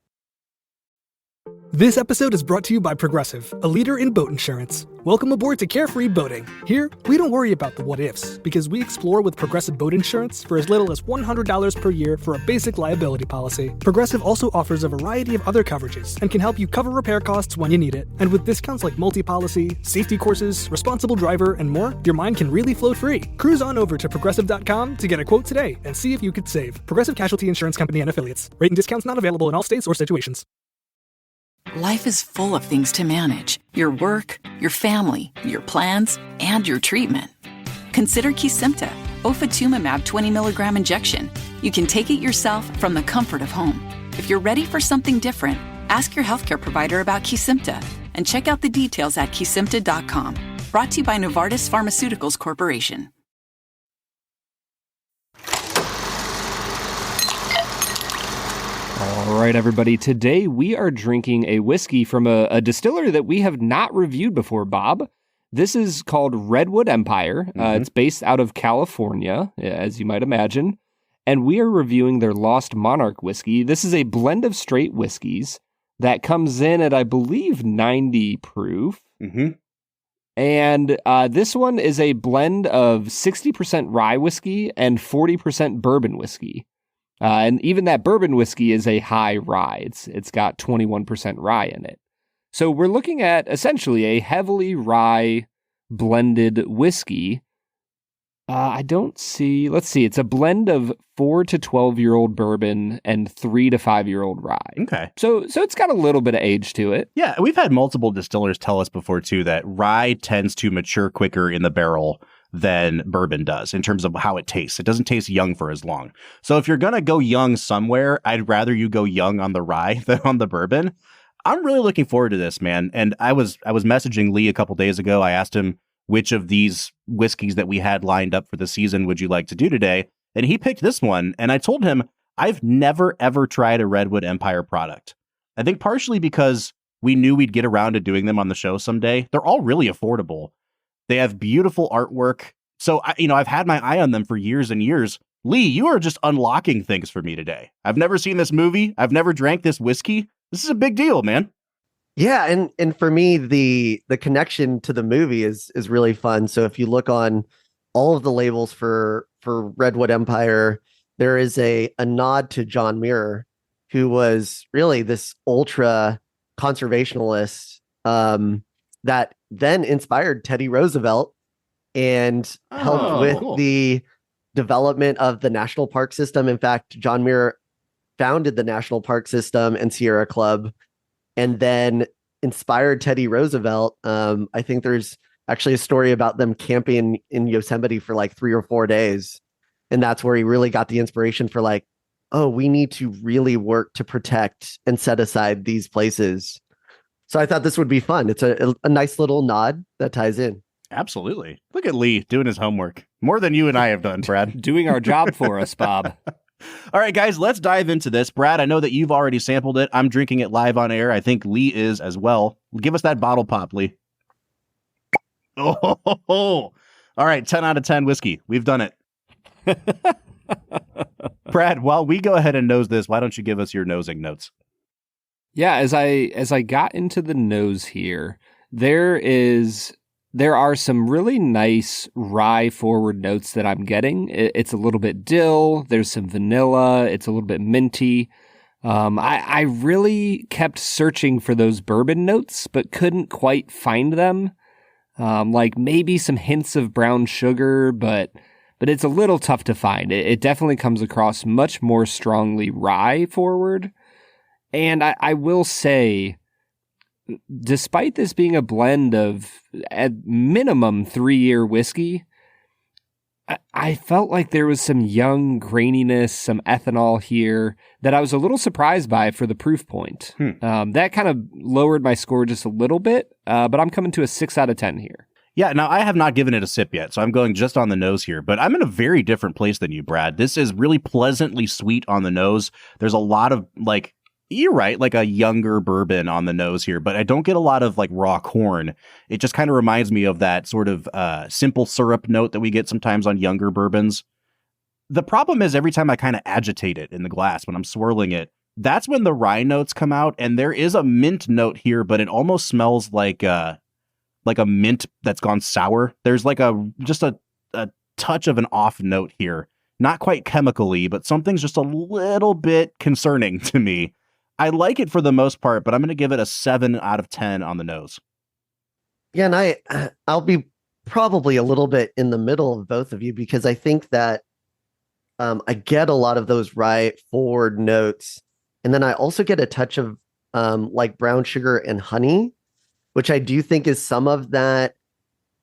This episode is brought to you by Progressive, a leader in boat insurance. Welcome aboard to Carefree Boating. Here, we don't worry about the what-ifs, because we explore with Progressive Boat Insurance for as little as $100 per year for a basic liability policy. Progressive also offers a variety of other coverages and can help you cover repair costs when you need it. And with discounts like multi-policy, safety courses, responsible driver, and more, your mind can really float free. Cruise on over to Progressive.com to get a quote today and see if you could save. Progressive Casualty Insurance Company and Affiliates. Rate and discounts not available in all states or situations. Life is full of things to manage. Your work, your family, your plans, and your treatment. Consider Kesimpta, ofatumumab 20 milligram injection. You can take it yourself from the comfort of home. If you're ready for something different, ask your healthcare provider about Kesimpta and check out the details at kesimpta.com. Brought to you by Novartis Pharmaceuticals Corporation. All right, everybody. Today we are drinking a whiskey from a distillery that we have not reviewed before, Bob. This is called Redwood Empire. It's based out of California, as you might imagine. And we are reviewing their Lost Monarch whiskey. This is a blend of straight whiskeys that comes in at, I believe, 90 proof. And this one is a blend of 60% rye whiskey and 40% bourbon whiskey. And even that bourbon whiskey is a high rye. It's got 21% rye in it. So we're looking at essentially a heavily rye blended whiskey. Let's see. It's a blend of 4 to 12-year-old bourbon and 3 to 5-year-old rye. Okay. So it's got a little bit of age to it. Yeah, we've had multiple distillers tell us before, too, that rye tends to mature quicker in the barrel than bourbon does in terms of how it tastes. It doesn't taste young for as long. So if you're going to go young somewhere, I'd rather you go young on the rye than on the bourbon. I'm really looking forward to this, man. And I was messaging Lee a couple days ago. I asked him which of these whiskeys that we had lined up for the season would you like to do today? And he picked this one. And I told him I've never, ever tried a Redwood Empire product. I think partially because we knew we'd get around to doing them on the show someday. They're all really affordable. They have beautiful artwork. So, I've had my eye on them for years and years. Lee, you are just unlocking things for me today. I've never seen this movie. I've never drank this whiskey. This is a big deal, man. Yeah, and for me, the connection to the movie is really fun. So if you look on all of the labels for Redwood Empire, there is a nod to John Muir, who was really this ultra conservationalist that then inspired Teddy Roosevelt and helped with the development of the national park system. In fact, John Muir founded the National Park System and Sierra Club, and then inspired Teddy Roosevelt. I think there's actually a story about them camping in Yosemite for like 3 or 4 days. And that's where he really got the inspiration for like, oh, we need to really work to protect and set aside these places. So I thought this would be fun. It's a nice little nod that ties in. Absolutely. Look at Lee doing his homework. More than you and I have done, Brad. Doing our job for us, Bob. All right, guys, let's dive into this. Brad, I know that you've already sampled it. I'm drinking it live on air. I think Lee is as well. Give us that bottle pop, Lee. Oh, all right, 10 out of 10 whiskey. We've done it. Brad, while we go ahead and nose this, why don't you give us your nosing notes? Yeah, as I got into the nose here, there are some really nice rye forward notes that I'm getting. It's a little bit dill. There's some vanilla. It's a little bit minty. I really kept searching for those bourbon notes, but couldn't quite find them. Like maybe some hints of brown sugar, but it's a little tough to find. It definitely comes across much more strongly rye forward. And I will say, despite this being a blend of at minimum 3-year whiskey, I felt like there was some young graininess, some ethanol here that I was a little surprised by for the proof point. That kind of lowered my score just a little bit, but I'm coming to a 6 out of 10 here. Yeah, now I have not given it a sip yet, so I'm going just on the nose here, but I'm in a very different place than you, Brad. This is really pleasantly sweet on the nose. There's a lot of, like, you're right, like a younger bourbon on the nose here, but I don't get a lot of like raw corn. It just kind of reminds me of that sort of simple syrup note that we get sometimes on younger bourbons. The problem is every time I kind of agitate it in the glass when I'm swirling it, that's when the rye notes come out, and there is a mint note here, but it almost smells like a mint that's gone sour. There's like just a touch of an off note here. Not quite chemically, but something's just a little bit concerning to me. I like it for the most part, but I'm going to give it a 7 out of 10 on the nose. Yeah, and I'll be probably a little bit in the middle of both of you, because I think that I get a lot of those rye forward notes, and then I also get a touch of like brown sugar and honey, which I do think is some of that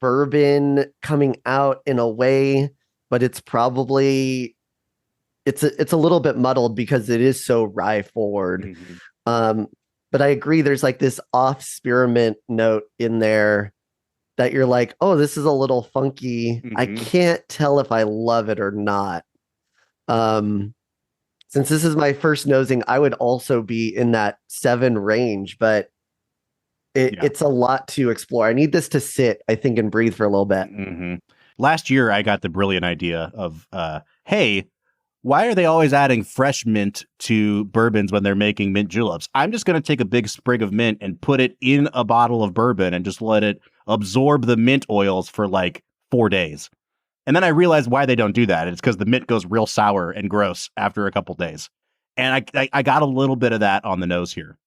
bourbon coming out in a way, but it's probably it's a little bit muddled because it is so rye forward. Mm-hmm. But I agree, there's like this off spearmint note in there that you're like, oh, this is a little funky. Mm-hmm. I can't tell if I love it or not. Since this is my first nosing, I would also be in that 7 range, but it's a lot to explore. I need this to sit, I think, and breathe for a little bit. Mm-hmm. Last year, I got the brilliant idea of, hey, why are they always adding fresh mint to bourbons when they're making mint juleps? I'm just going to take a big sprig of mint and put it in a bottle of bourbon and just let it absorb the mint oils for like 4 days. And then I realized why they don't do that. It's because the mint goes real sour and gross after a couple days. And I got a little bit of that on the nose here.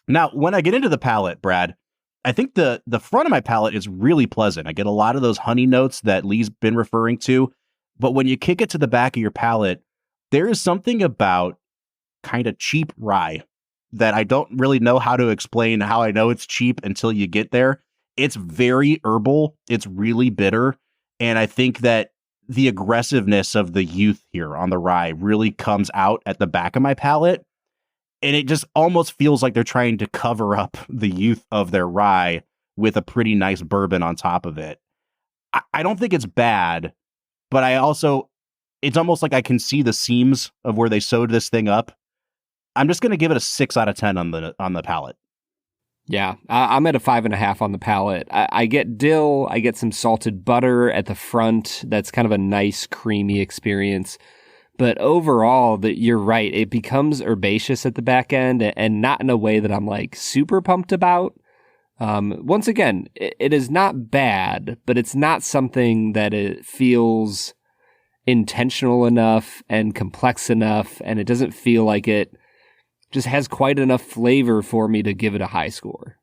Now, when I get into the palate, Brad, I think the front of my palate is really pleasant. I get a lot of those honey notes that Lee's been referring to. But when you kick it to the back of your palate, there is something about kind of cheap rye that I don't really know how to explain how I know it's cheap until you get there. It's very herbal. It's really bitter. And I think that the aggressiveness of the youth here on the rye really comes out at the back of my palate. And it just almost feels like they're trying to cover up the youth of their rye with a pretty nice bourbon on top of it. I don't think it's bad, but it's almost like I can see the seams of where they sewed this thing up. I'm just going to give it a 6 out of 10 on the palate. Yeah, I'm at a 5.5 on the palate. I get dill. I get some salted butter at the front. That's kind of a nice, creamy experience. But overall, you're right. It becomes herbaceous at the back end, and not in a way that I'm like super pumped about. Once again, it is not bad, but it's not something that it feels intentional enough and complex enough, and it doesn't feel like it just has quite enough flavor for me to give it a high score.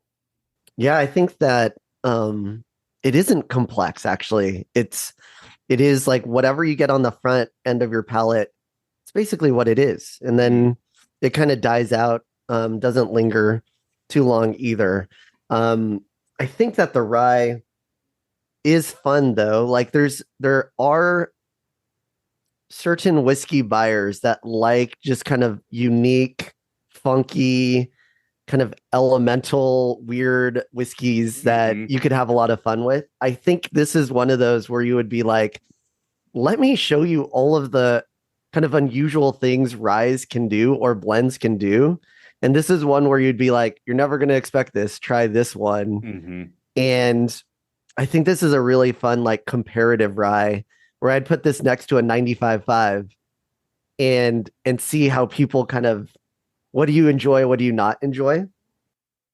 Yeah, I think that it isn't complex, actually. It is like whatever you get on the front end of your palate, it's basically what it is. And then it kind of dies out, doesn't linger too long either. I think that the rye is fun, though. Like there are certain whiskey buyers that like just kind of unique, funky, kind of elemental, weird whiskeys that you could have a lot of fun with. I think this is one of those where you would be like, let me show you all of the kind of unusual things ryes can do or blends can do. And this is one where you'd be like, you're never going to expect this. Try this one. Mm-hmm. And I think this is a really fun, like, comparative rye where I'd put this next to a 95.5 and see how people kind of, what do you enjoy? What do you not enjoy?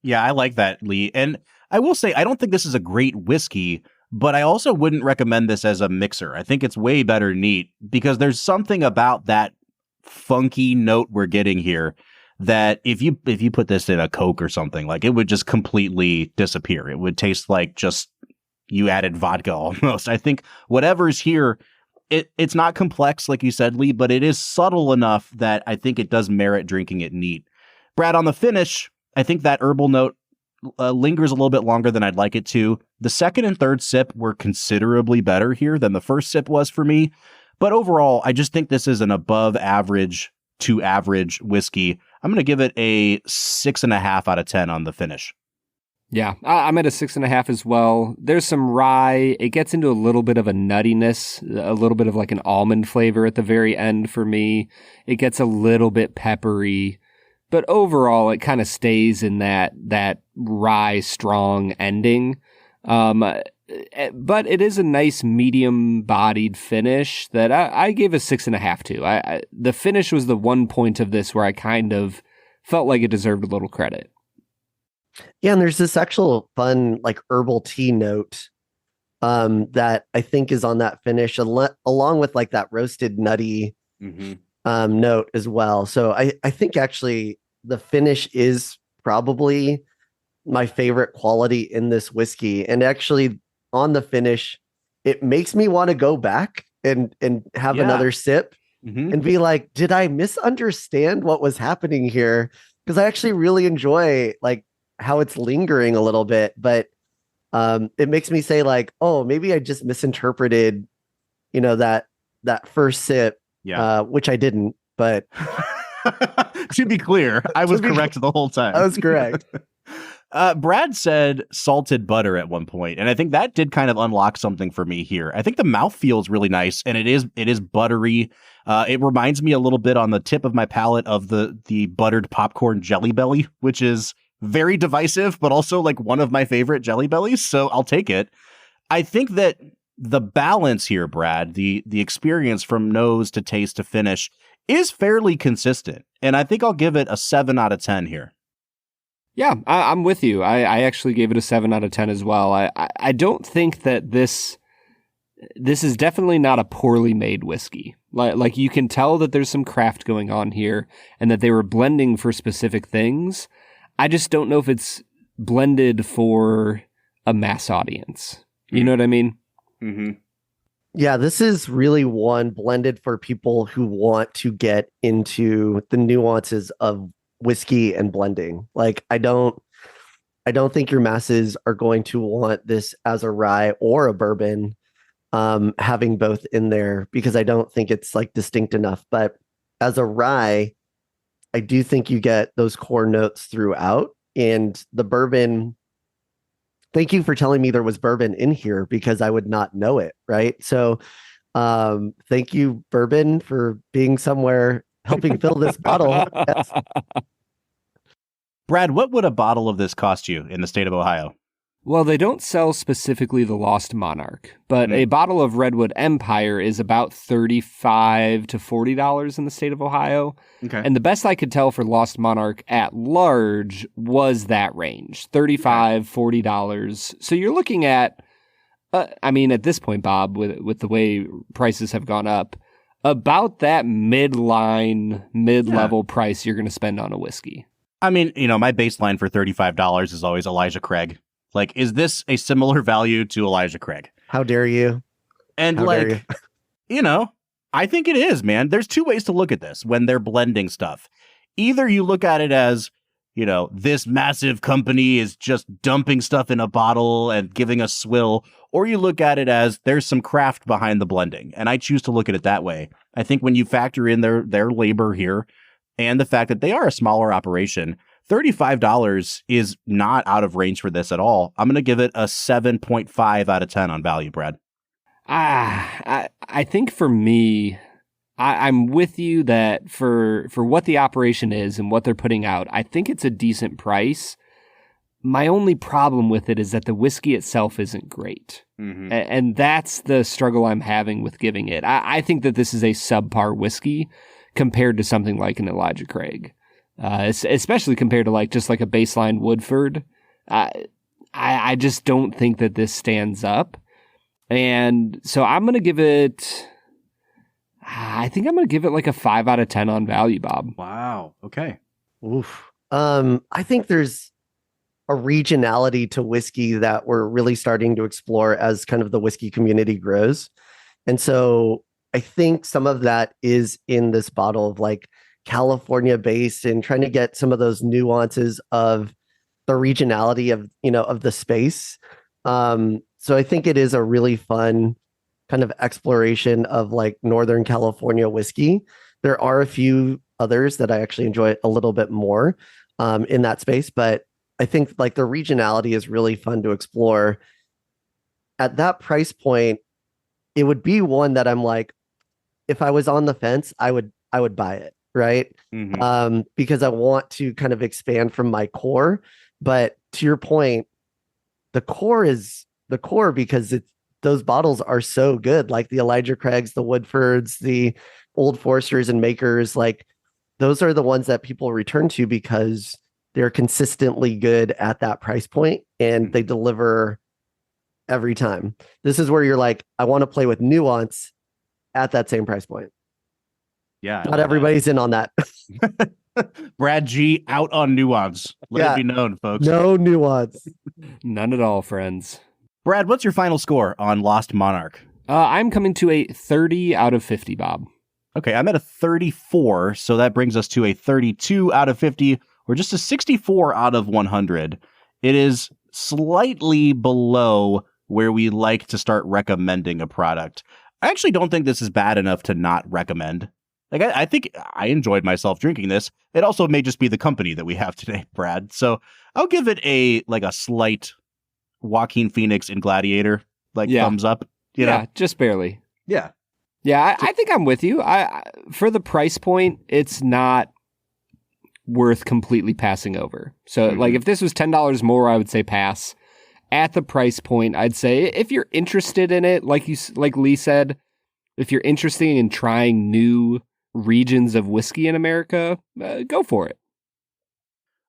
Yeah, I like that, Lee. And I will say, I don't think this is a great whiskey, but I also wouldn't recommend this as a mixer. I think it's way better neat because there's something about that funky note we're getting here that if you put this in a Coke or something, like, it would just completely disappear. It would taste like just you added vodka almost. I think whatever's here, it's not complex, like you said, Lee, but it is subtle enough that I think it does merit drinking it neat. Brad, on the finish, I think that herbal note lingers a little bit longer than I'd like it to. The second and third sip were considerably better here than the first sip was for me. But overall, I just think this is an above average to average whiskey. I'm going to give it a 6.5 out of 10 on the finish. Yeah, I'm at a 6.5 as well. There's some rye. It gets into a little bit of a nuttiness, a little bit of like an almond flavor at the very end for me. It gets a little bit peppery, but overall it kind of stays in that rye strong ending. But it is a nice medium-bodied finish that I gave a 6.5 to. The finish was the one point of this where I kind of felt like it deserved a little credit. Yeah, and there's this actual fun, like, herbal tea note that I think is on that finish, along with like that roasted nutty note as well. So I think actually the finish is probably my favorite quality in this whiskey. And actually on the finish, it makes me want to go back and have another sip and be like, did I misunderstand what was happening here? Because I actually really enjoy, like, how it's lingering a little bit, but it makes me say, like, oh, maybe I just misinterpreted, that first sip, which I didn't, but to be clear, I was correct the whole time. I was correct. Brad said salted butter at one point, and I think that did kind of unlock something for me here. I think the mouthfeel is really nice, and it is buttery. It reminds me a little bit on the tip of my palate of the buttered popcorn Jelly Belly, which is very divisive, but also like one of my favorite Jelly Bellies. So I'll take it. I think that the balance here, Brad, the experience from nose to taste to finish is fairly consistent. And I think I'll give it a 7 out of 10 here. Yeah, I'm with you. I actually gave it a 7 out of 10 as well. I don't think that this is definitely not a poorly made whiskey. Like you can tell that there's some craft going on here and that they were blending for specific things. I just don't know if it's blended for a mass audience. You know what I mean? Mm-hmm. Yeah, this is really one blended for people who want to get into the nuances of whiskey and blending. Like, I don't think your masses are going to want this as a rye or a bourbon, having both in there, because I don't think it's like distinct enough. But as a rye, I do think you get those core notes throughout, and the bourbon. Thank you for telling me there was bourbon in here, because I would not know it. Right. So thank you, bourbon, for being somewhere helping fill this bottle. Yes. Brad, what would a bottle of this cost you in the state of Ohio? Well, they don't sell specifically the Lost Monarch, but a bottle of Redwood Empire is about $35 to $40 in the state of Ohio. Okay. And the best I could tell for Lost Monarch at large was that range, $35, $40. So you're looking at, at this point, Bob, with the way prices have gone up, about that mid-level price you're going to spend on a whiskey. I mean, my baseline for $35 is always Elijah Craig. Like, is this a similar value to Elijah Craig? How dare you? And I think it is, man. There's two ways to look at this when they're blending stuff. Either you look at it as, this massive company is just dumping stuff in a bottle and giving us swill, or you look at it as there's some craft behind the blending. And I choose to look at it that way. I think when you factor in their labor here and the fact that they are a smaller operation, $35 is not out of range for this at all. I'm going to give it a 7.5 out of 10 on value, Brad. I think for me, I'm with you that for what the operation is and what they're putting out, I think it's a decent price. My only problem with it is that the whiskey itself isn't great. Mm-hmm. And that's the struggle I'm having with giving it. I think that this is a subpar whiskey compared to something like an Elijah Craig, especially compared to like just like a baseline Woodford. I just don't think that this stands up. And so I'm going to give it... I think I'm going to give it like a 5 out of 10 on value, Bob. Wow. Okay. Oof. I think there's a regionality to whiskey that we're really starting to explore as kind of the whiskey community grows. And so I think some of that is in this bottle of like California based and trying to get some of those nuances of the regionality of, of the space. So I think it is a really fun kind of exploration of like Northern California whiskey. There are a few others that I actually enjoy a little bit more in that space, but I think like the regionality is really fun to explore. At that price point, it would be one that I'm like, if I was on the fence, I would buy it, right? Mm-hmm. Because I want to kind of expand from my core. But to your point, the core is the core because those bottles are so good, like the Elijah Craigs, the Woodfords, the Old Foresters and Makers. Like those are the ones that people return to because they're consistently good at that price point and they deliver every time. This is where you're like, I want to play with nuance at that same price point. Yeah. Not everybody's in on that. Brad G out on nuance. Let it be known, folks. No nuance. None at all, friends. Brad, what's your final score on Lost Monarch? I'm coming to a 30 out of 50, Bob. Okay, I'm at a 34, so that brings us to a 32 out of 50, or just a 64 out of 100. It is slightly below where we like to start recommending a product. I actually don't think this is bad enough to not recommend. Like, I think I enjoyed myself drinking this. It also may just be the company that we have today, Brad. So I'll give it a slight Joaquin Phoenix in Gladiator, thumbs up. You know? Just barely. Yeah. Yeah, I think I'm with you. I for the price point, it's not worth completely passing over. So, like, if this was $10 more, I would say pass. At the price point, I'd say if you're interested in it, like Lee said, if you're interested in trying new regions of whiskey in America, go for it.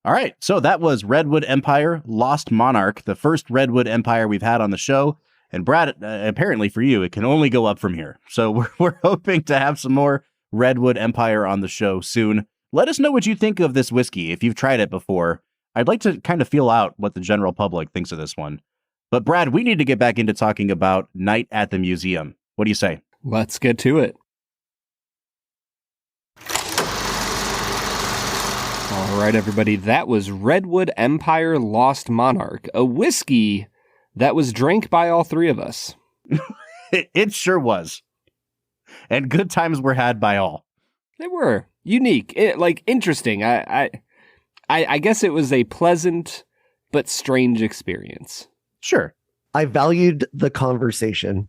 All right, so that was Redwood Empire, Lost Monarch, the first Redwood Empire we've had on the show. And Brad, apparently for you, it can only go up from here. So we're hoping to have some more Redwood Empire on the show soon. Let us know what you think of this whiskey if you've tried it before. I'd like to kind of feel out what the general public thinks of this one. But Brad, we need to get back into talking about Night at the Museum. What do you say? Let's get to it. All right, everybody, that was Redwood Empire Lost Monarch, a whiskey that was drank by all three of us. It sure was. And good times were had by all. They were unique, interesting. I guess it was a pleasant but strange experience. Sure. I valued the conversation.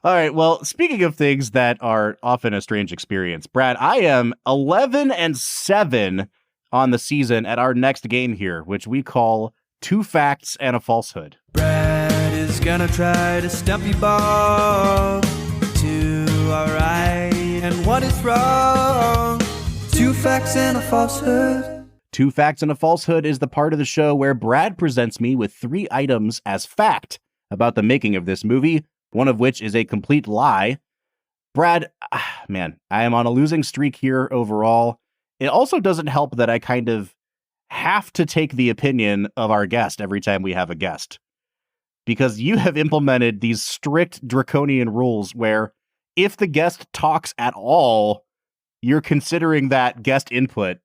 All right. Well, speaking of things that are often a strange experience, Brad, I am 11-7 on the season at our next game here, which we call Two Facts and a Falsehood. Brad is gonna try to stump you, Bob. Two are right and one is wrong. Two facts and a falsehood. Two Facts and a Falsehood is the part of the show where Brad presents me with 3 items as fact about the making of this movie, one of which is a complete lie. Brad, man, I am on a losing streak here overall. It also doesn't help that I kind of have to take the opinion of our guest every time we have a guest. Because you have implemented these strict draconian rules where if the guest talks at all, you're considering that guest input.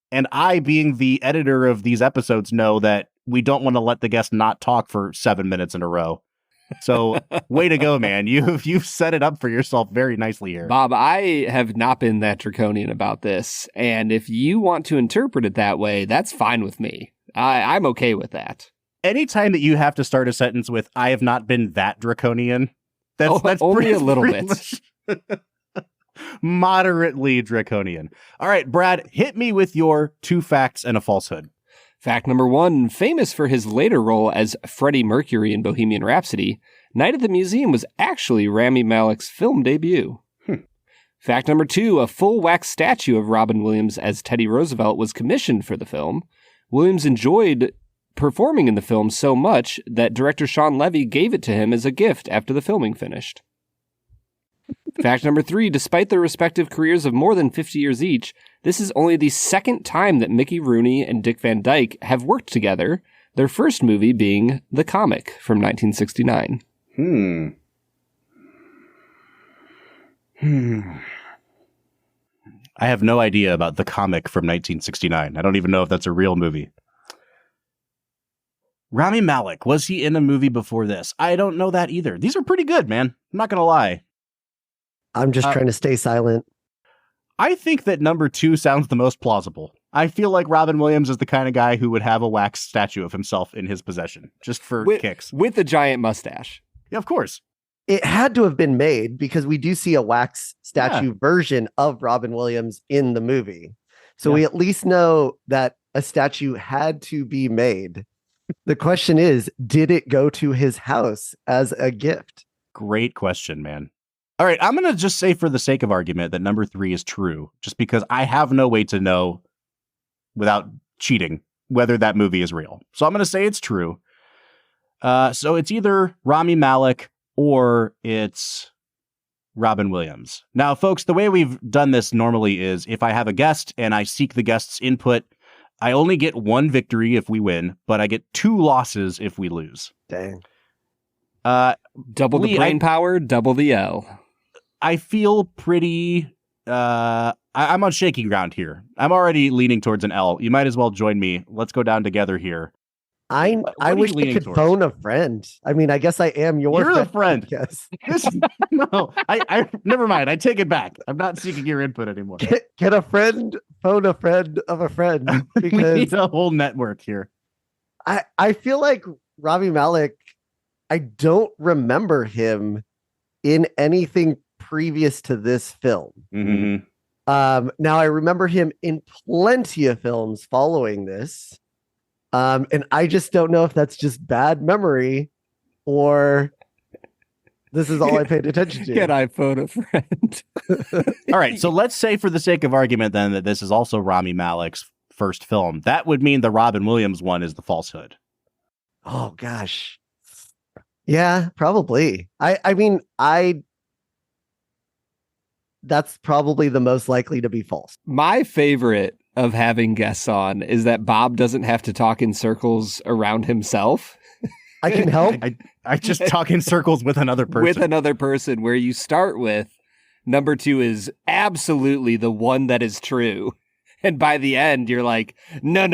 And I, being the editor of these episodes, know that we don't want to let the guest not talk for 7 minutes in a row. So way to go, man. You've set it up for yourself very nicely here. Bob, I have not been that draconian about this. And if you want to interpret it that way, that's fine with me. I'm okay with that. Anytime that you have to start a sentence with, I have not been that draconian, That's only pretty, a little pretty bit. much moderately draconian. All right, Brad, hit me with your 2 facts and a falsehood. Fact number 1, famous for his later role as Freddie Mercury in Bohemian Rhapsody, Night at the Museum was actually Rami Malek's film debut. Fact number 2, a full wax statue of Robin Williams as Teddy Roosevelt was commissioned for the film. Williams enjoyed performing in the film so much that director Sean Levy gave it to him as a gift after the filming finished. Fact number 3, despite their respective careers of more than 50 years each, this is only the second time that Mickey Rooney and Dick Van Dyke have worked together, their first movie being The Comic from 1969. I have no idea about The Comic from 1969. I don't even know if that's a real movie. Rami Malek, was he in a movie before this? I don't know that either. These are pretty good, man. I'm not going to lie. I'm just trying to stay silent. I think that number 2 sounds the most plausible. I feel like Robin Williams is the kind of guy who would have a wax statue of himself in his possession, just for kicks. With a giant mustache. Yeah, of course. It had to have been made because we do see a wax statue version of Robin Williams in the movie. So we at least know that a statue had to be made. The question is, did it go to his house as a gift? Great question, man. All right, I'm going to just say for the sake of argument that number 3 is true, just because I have no way to know without cheating whether that movie is real. So I'm going to say it's true. So it's either Rami Malek or it's Robin Williams. Now, folks, the way we've done this normally is if I have a guest and I seek the guest's input, I only get 1 victory if we win, but I get 2 losses if we lose. Dang. Double the brain power, double the L. I feel pretty... I'm on shaky ground here. I'm already leaning towards an L. You might as well join me. Let's go down together here. I wish I could phone a friend. I mean, I guess I am You're the friend. Yes. No, I never mind. I take it back. I'm not seeking your input anymore. Can a friend phone a friend of a friend? We need a whole network here. I feel like Rami Malek, I don't remember him in anything previous to this film. Mm-hmm. Now I remember him in plenty of films following this. And I just don't know if that's just bad memory or this is all I paid attention to. Can I phone a friend? All right. So let's say for the sake of argument then that this is also Rami Malek's first film. That would mean the Robin Williams one is the Falsehood. Oh, gosh. Yeah, probably. I mean, that's probably the most likely to be false. My favorite of having guests on is that Bob doesn't have to talk in circles around himself. I can help. I just talk in circles with another person. With another person, where you start with number 2 is absolutely the one that is true. And by the end, you're like, no.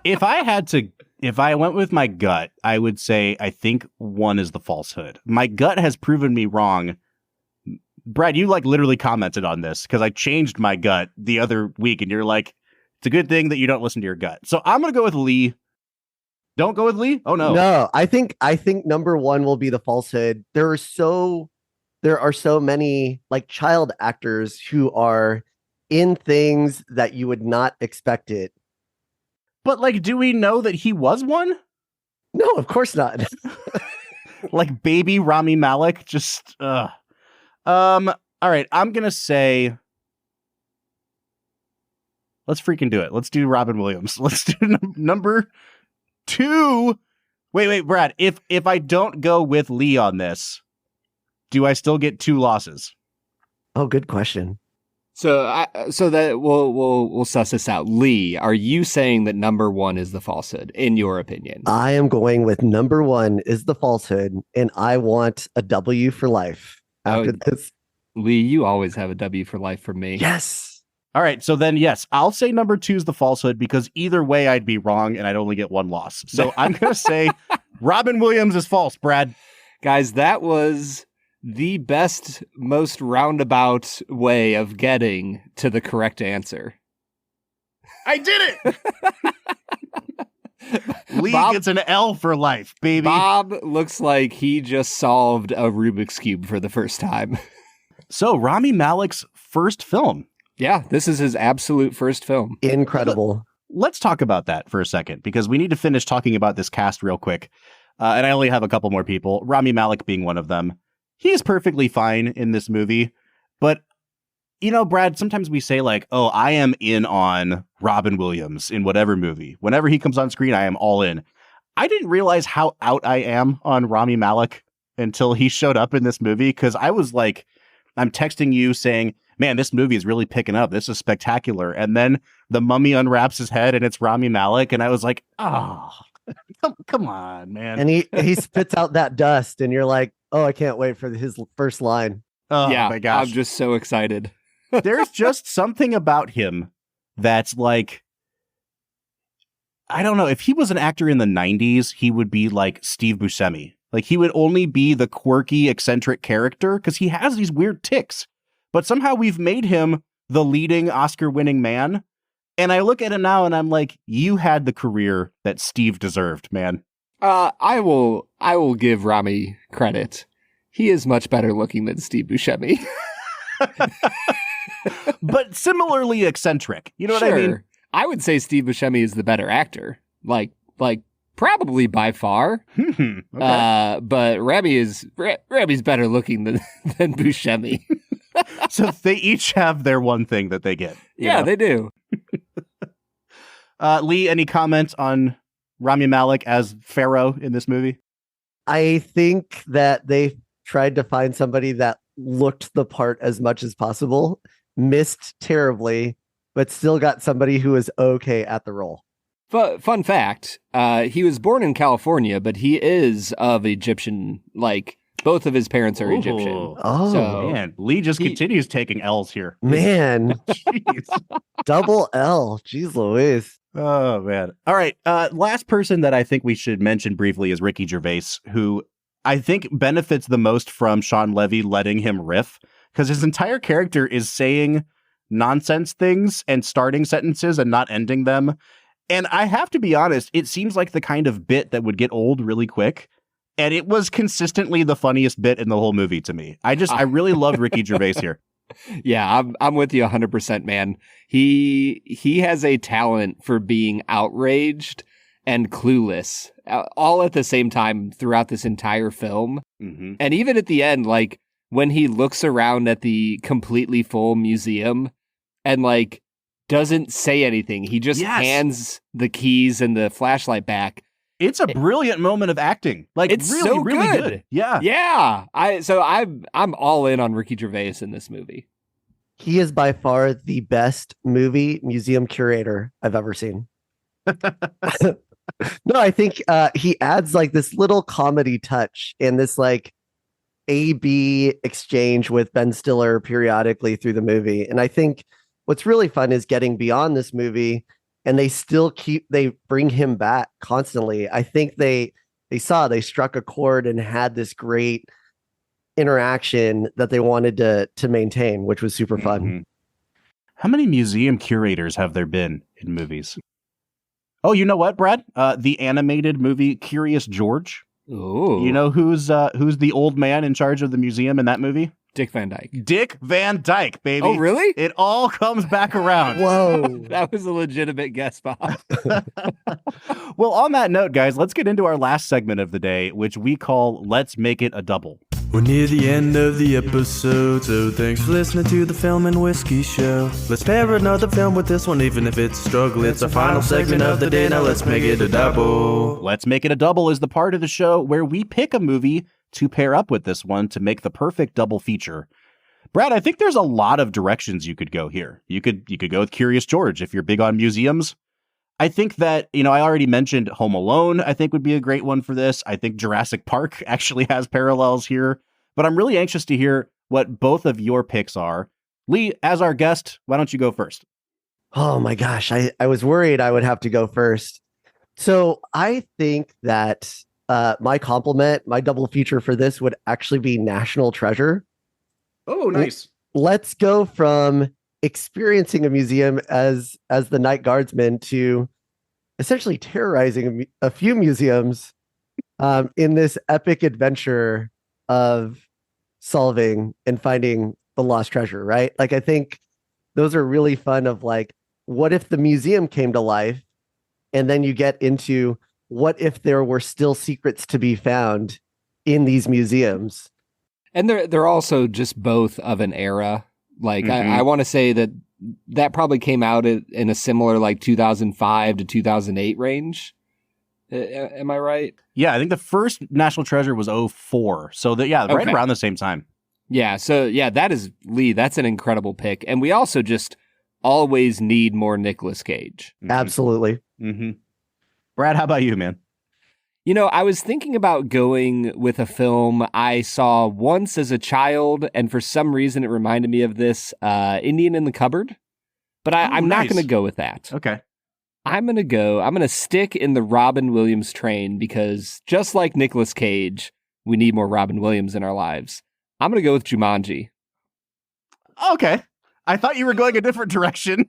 If I went with my gut, I would say I think 1 is the Falsehood. My gut has proven me wrong. Brad, you literally commented on this because I changed my gut the other week and you're like, it's a good thing that you don't listen to your gut. So I'm going to go with Lee. Don't go with Lee? Oh, no. No, I think number 1 will be the Falsehood. There are so many child actors who are in things that you would not expect it. But do we know that he was one? No, of course not. Baby Rami Malek, just all right, I'm gonna say let's freaking do it. Let's do Robin Williams. Let's do number 2. Wait, Brad, if I don't go with Lee on this, do I still get 2 losses? Oh, good question. So that we'll suss this out. Lee, are you saying that number 1 is the Falsehood, in your opinion? I am going with number 1 is the Falsehood, and I want a W for life after this. Lee, you always have a W for life from me. Yes. All right, so then, yes, I'll say number 2 is the Falsehood because either way I'd be wrong and I'd only get 1 loss. So I'm going to say Robin Williams is false, Brad. Guys, that was the best, most roundabout way of getting to the correct answer. I did it! Lee gets an L for life, baby. Bob looks like he just solved a Rubik's Cube for the first time. So, Rami Malek's first film. Yeah, this is his absolute first film. Incredible. Let's talk about that for a second, because we need to finish talking about this cast real quick. And I only have a couple more people, Rami Malek being one of them. He is perfectly fine in this movie. But, you know, Brad, sometimes we say like, oh, I am in on Robin Williams in whatever movie. Whenever he comes on screen, I am all in. I didn't realize how out I am on Rami Malek until he showed up in this movie, because I was like, I'm texting you saying, man, this movie is really picking up. This is spectacular. And then the mummy unwraps his head and it's Rami Malek. And I was like, oh, come on, man. And he spits out that dust and you're like, oh, I can't wait for his first line. Oh yeah, my gosh. I'm just so excited. There's just something about him that's like, I don't know. If he was an actor in the 90s, he would be like Steve Buscemi. Like, he would only be the quirky, eccentric character because he has these weird tics. But somehow we've made him the leading Oscar-winning man. And I look at him now and I'm like, you had the career that Steve deserved, man. I will give Rami credit. He is much better looking than Steve Buscemi. But similarly eccentric. You know what I mean? I would say Steve Buscemi is the better actor. Like probably by far. Okay. But Rami's better looking than Buscemi. So they each have their one thing that they get. Yeah, they do. Lee, any comments on Rami Malek as Pharaoh in this movie? I think that they tried to find somebody that looked the part as much as possible, missed terribly, but still got somebody who was okay at the role. Fun fact, he was born in California, but he is of Egyptian, both of his parents are Egyptian. Oh, so man. Lee just continues taking L's here. Man. Jeez. Double L. Jeez Louise. Oh, man. All right. Last person that I think we should mention briefly is Ricky Gervais, who I think benefits the most from Sean Levy letting him riff, because his entire character is saying nonsense things and starting sentences and not ending them. And I have to be honest, it seems like the kind of bit that would get old really quick. And it was consistently the funniest bit in the whole movie to me. I really loved Ricky Gervais here. Yeah, I'm with you 100%, man. He has a talent for being outraged and clueless all at the same time throughout this entire film. Mm-hmm. And even at the end, when he looks around at the completely full museum and doesn't say anything, he just hands the keys and the flashlight back. It's a brilliant moment of acting. It's really, so really good. Yeah. Yeah. I'm all in on Ricky Gervais in this movie. He is by far the best movie museum curator I've ever seen. No, I think he adds this little comedy touch in this A-B exchange with Ben Stiller periodically through the movie. And I think what's really fun is getting beyond this movie, and they bring him back constantly. I think they struck a chord and had this great interaction that they wanted to maintain, which was super fun. Mm-hmm. How many museum curators have there been in movies? Oh, you know what, Brad? The animated movie Curious George. Ooh. You know who's the old man in charge of the museum in that movie? Dick Van Dyke. Dick Van Dyke, baby. Oh, really? It all comes back around. Whoa. That was a legitimate guess, Bob. Well, on that note, guys, let's get into our last segment of the day, which we call Let's Make It a Double. We're near the end of the episode, so thanks for listening to the Film and Whiskey Show. Let's pair another film with this one, even if it's a struggle. It's our final segment of the day, now let's make it a double. Let's Make It a Double is the part of the show where we pick a movie to pair up with this one to make the perfect double feature. Brad, I think there's a lot of directions you could go here. You could go with Curious George if you're big on museums. I think that, I already mentioned Home Alone, I think would be a great one for this. I think Jurassic Park actually has parallels here, but I'm really anxious to hear what both of your picks are. Lee, as our guest, why don't you go first? Oh my gosh, I was worried I would have to go first. So I think that my double feature for this would actually be National Treasure. Oh, nice. Let's go from experiencing a museum as the night guardsman to essentially terrorizing a few museums in this epic adventure of solving and finding the lost treasure, right? Like, I think those are really fun of like, what if the museum came to life? And then you get into what if there were still secrets to be found in these museums? And they're also just both of an era. Like, I want to say that probably came out in a similar like 2005 to 2008 range. Am I right? Yeah, I think the first National Treasure was 2004. So right around the same time. Yeah, so yeah, that is Lee. That's an incredible pick. And we also just always need more Nicolas Cage. Absolutely. Brad, how about you, man? You know, I was thinking about going with a film I saw once as a child, and for some reason it reminded me of this, Indian in the Cupboard. But I'm not going to go with that. Okay. I'm going to stick in the Robin Williams train because just like Nicolas Cage, we need more Robin Williams in our lives. I'm going to go with Jumanji. Okay. I thought you were going a different direction.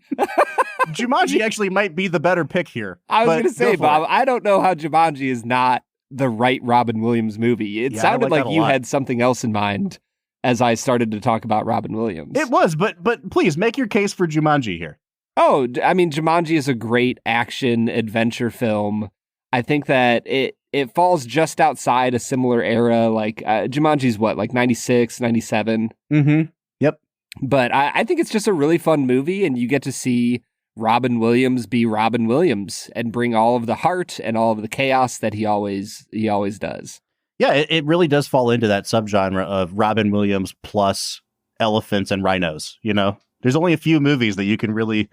Jumanji actually might be the better pick here. I was going to say, Bob, I don't know how Jumanji is not the right Robin Williams movie. It sounded like you had something else in mind as I started to talk about Robin Williams. It was, but please make your case for Jumanji here. Oh, I mean, Jumanji is a great action adventure film. I think that it falls just outside a similar era. Like Jumanji's what, like 96, 97? Yep. But I think it's just a really fun movie, and you get to see Robin Williams be Robin Williams and bring all of the heart and all of the chaos that he always does. Yeah, it really does fall into that subgenre of Robin Williams plus elephants and rhinos. You know, there's only a few movies that you can really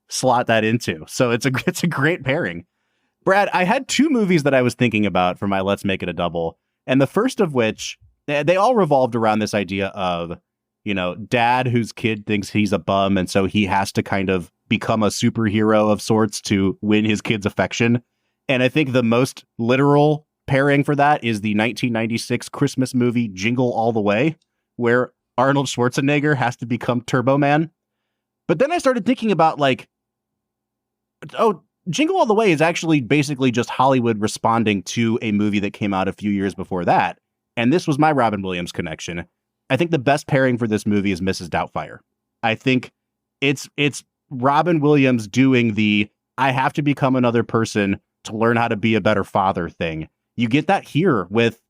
slot that into. So it's a great pairing. Brad, I had two movies that I was thinking about for my Let's Make It a Double. And the first of which, they all revolved around this idea of, you know, dad whose kid thinks he's a bum. And so he has to kind of become a superhero of sorts to win his kid's affection. And I think the most literal pairing for that is the 1996 Christmas movie Jingle All the Way, where Arnold Schwarzenegger has to become Turbo Man. But then I started thinking about like, oh, Jingle All the Way is actually basically just Hollywood responding to a movie that came out a few years before that. And this was my Robin Williams connection. I think the best pairing for this movie is Mrs. Doubtfire. I think it's Robin Williams doing the I have to become another person to learn how to be a better father thing. You get that here with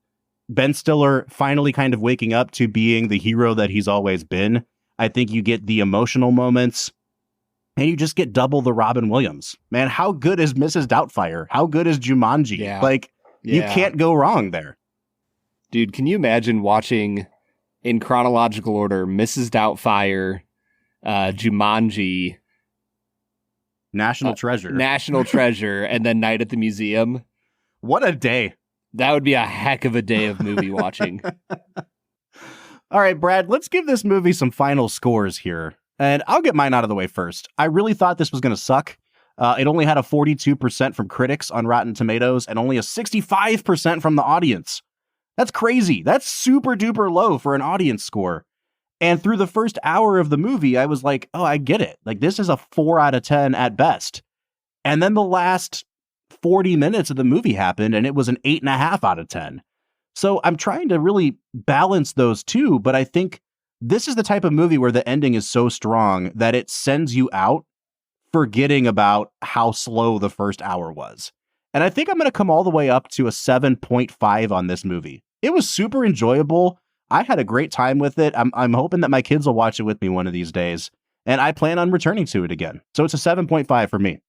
Ben Stiller finally kind of waking up to being the hero that he's always been. I think you get the emotional moments, and you just get double the Robin Williams. Man, how good is Mrs. Doubtfire? How good is Jumanji? Yeah. You can't go wrong there. Dude, can you imagine watching in chronological order Mrs. Doubtfire, Jumanji, National Treasure, and then Night at the Museum? What a day. That would be a heck of a day of movie watching. All right, Brad, let's give this movie some final scores here. And I'll get mine out of the way first. I really thought this was going to suck. It only had a 42% from critics on Rotten Tomatoes and only a 65% from the audience. That's crazy. That's super duper low for an audience score. And through the first hour of the movie, I was like, oh, I get it. Like, this is a 4 out of 10 at best. And then the last 40 minutes of the movie happened, and it was an 8.5 out of 10. So I'm trying to really balance those two, but I think this is the type of movie where the ending is so strong that it sends you out forgetting about how slow the first hour was. And I think I'm going to come all the way up to a 7.5 on this movie. It was super enjoyable. I had a great time with it. I'm hoping that my kids will watch it with me one of these days, and I plan on returning to it again. So it's a 7.5 for me.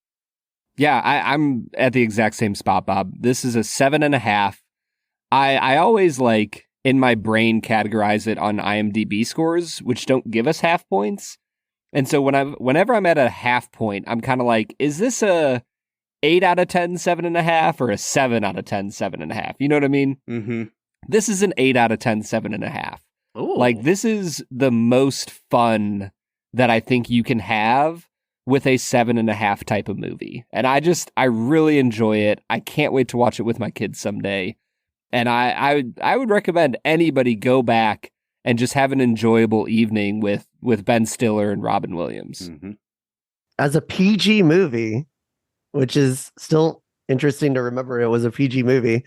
Yeah, I'm at the exact same spot, Bob. This is a 7.5. I always like in my brain categorize it on IMDb scores, which don't give us half points. And so whenever I'm at a half point, I'm kind of like, is this a 8 out of 10, 7.5, or a 7 out of 10, 7.5? You know what I mean? Mm-hmm. This is an 8 out of 10, 7.5. Ooh. Like, this is the most fun that I think you can have with a 7.5 type of movie. And I really enjoy it. I can't wait to watch it with my kids someday. And I would recommend anybody go back and just have an enjoyable evening with Ben Stiller and Robin Williams. Mm-hmm. As a PG movie, which is still interesting to remember. It was a PG movie.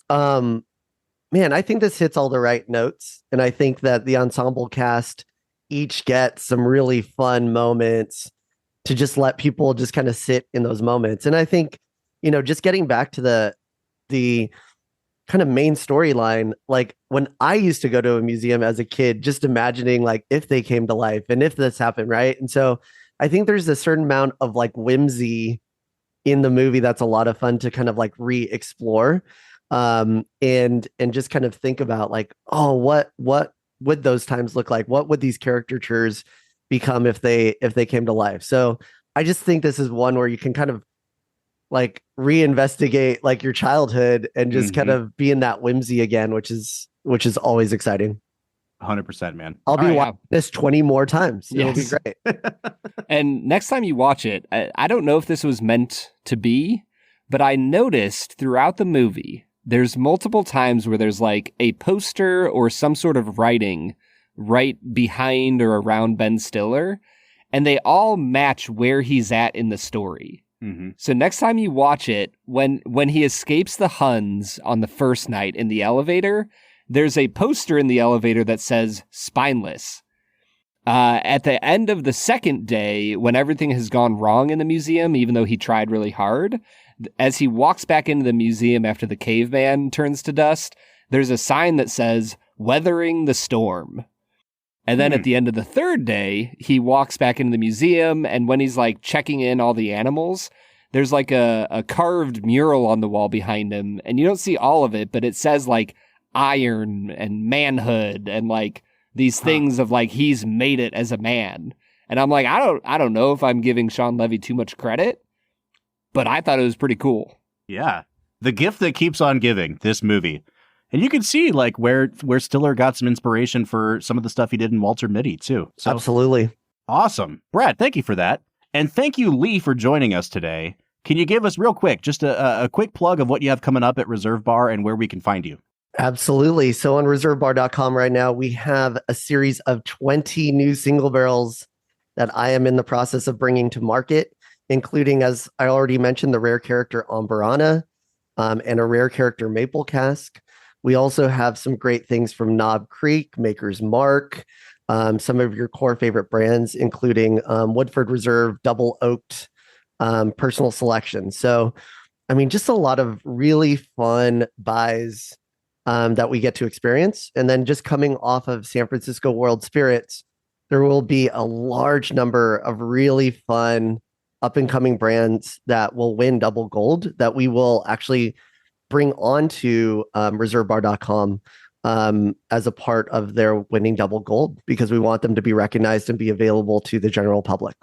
Man, I think this hits all the right notes. And I think that the ensemble cast each get some really fun moments to just let people just kind of sit in those moments. And I think, just getting back to the kind of main storyline, like when I used to go to a museum as a kid, just imagining like if they came to life and if this happened, right? And so I think there's a certain amount of like whimsy in the movie that's a lot of fun to kind of like re-explore, and just kind of think about like, oh, what would those times look like? What would these caricatures become if they came to life? So I just think this is one where you can kind of like reinvestigate like your childhood and just kind of be in that whimsy again, which is always exciting. 100%, man. I'll be watching this 20 more times. It'll be great. And next time you watch it, I don't know if this was meant to be, but I noticed throughout the movie, there's multiple times where there's like a poster or some sort of writing right behind or around Ben Stiller, and they all match where he's at in the story. Mm-hmm. So next time you watch it, when he escapes the Huns on the first night in the elevator, there's a poster in the elevator that says spineless. At the end of the second day, when everything has gone wrong in the museum, even though he tried really hard, as he walks back into the museum after the caveman turns to dust, there's a sign that says weathering the storm. And then at the end of the third day, he walks back into the museum, and when he's like checking in all the animals, there's like a carved mural on the wall behind him, and you don't see all of it, but it says like iron and manhood and like these things of like he's made it as a man. And I'm like, I don't know if I'm giving Sean Levy too much credit, but I thought it was pretty cool. Yeah. The gift that keeps on giving, this movie. And you can see like where Stiller got some inspiration for some of the stuff he did in Walter Mitty too. So, absolutely. Awesome. Brad, thank you for that. And thank you, Lee, for joining us today. Can you give us real quick, just a quick plug of what you have coming up at ReserveBar and where we can find you? Absolutely. So on reservebar.com right now, we have a series of 20 new single barrels that I am in the process of bringing to market, including, as I already mentioned, the rare character Amberana and a rare character Maple Cask. We also have some great things from Knob Creek, Maker's Mark, some of your core favorite brands, including Woodford Reserve, Double Oaked, Personal Selection. So, I mean, just a lot of really fun buys that we get to experience. And then just coming off of San Francisco World Spirits, there will be a large number of really fun up-and-coming brands that will win double gold that we will actually bring onto reservebar.com as a part of their winning double gold, because we want them to be recognized and be available to the general public.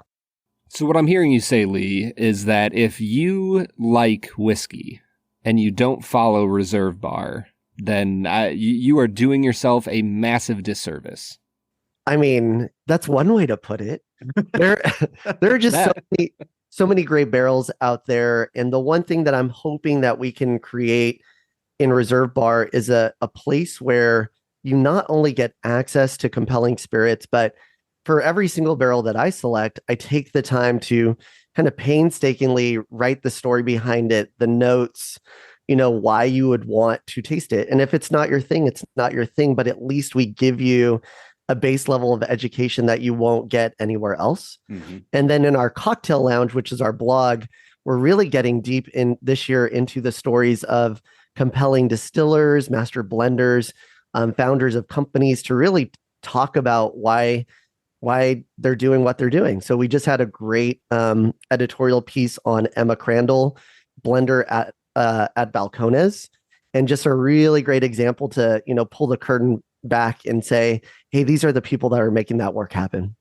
So what I'm hearing you say, Lee, is that if you like whiskey and you don't follow ReserveBar, then you are doing yourself a massive disservice. I mean, that's one way to put it. There are just so many great barrels out there. And the one thing that I'm hoping that we can create in ReserveBar is a place where you not only get access to compelling spirits, but for every single barrel that I select, I take the time to kind of painstakingly write the story behind it, the notes, why you would want to taste it. And if it's not your thing, it's not your thing, but at least we give you a base level of education that you won't get anywhere else. Mm-hmm. And then in our cocktail lounge, which is our blog, we're really getting deep in this year into the stories of compelling distillers, master blenders, founders of companies, to really talk about why they're doing what they're doing. So we just had a great editorial piece on Emma Crandall, blender at Balcones, and just a really great example to pull the curtain back and say, hey, these are the people that are making that work happen.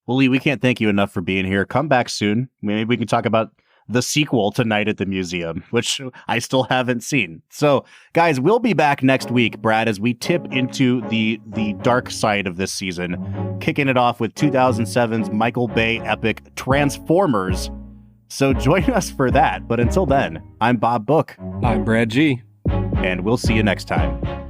Well, Lee, we can't thank you enough for being here. Come back soon. Maybe we can talk about the sequel to Night at the Museum, which I still haven't seen. So, guys, we'll be back next week, Brad, as we tip into the dark side of this season, kicking it off with 2007's Michael Bay epic Transformers. So join us for that. But until then, I'm Bob Book. I'm Brad G. And we'll see you next time.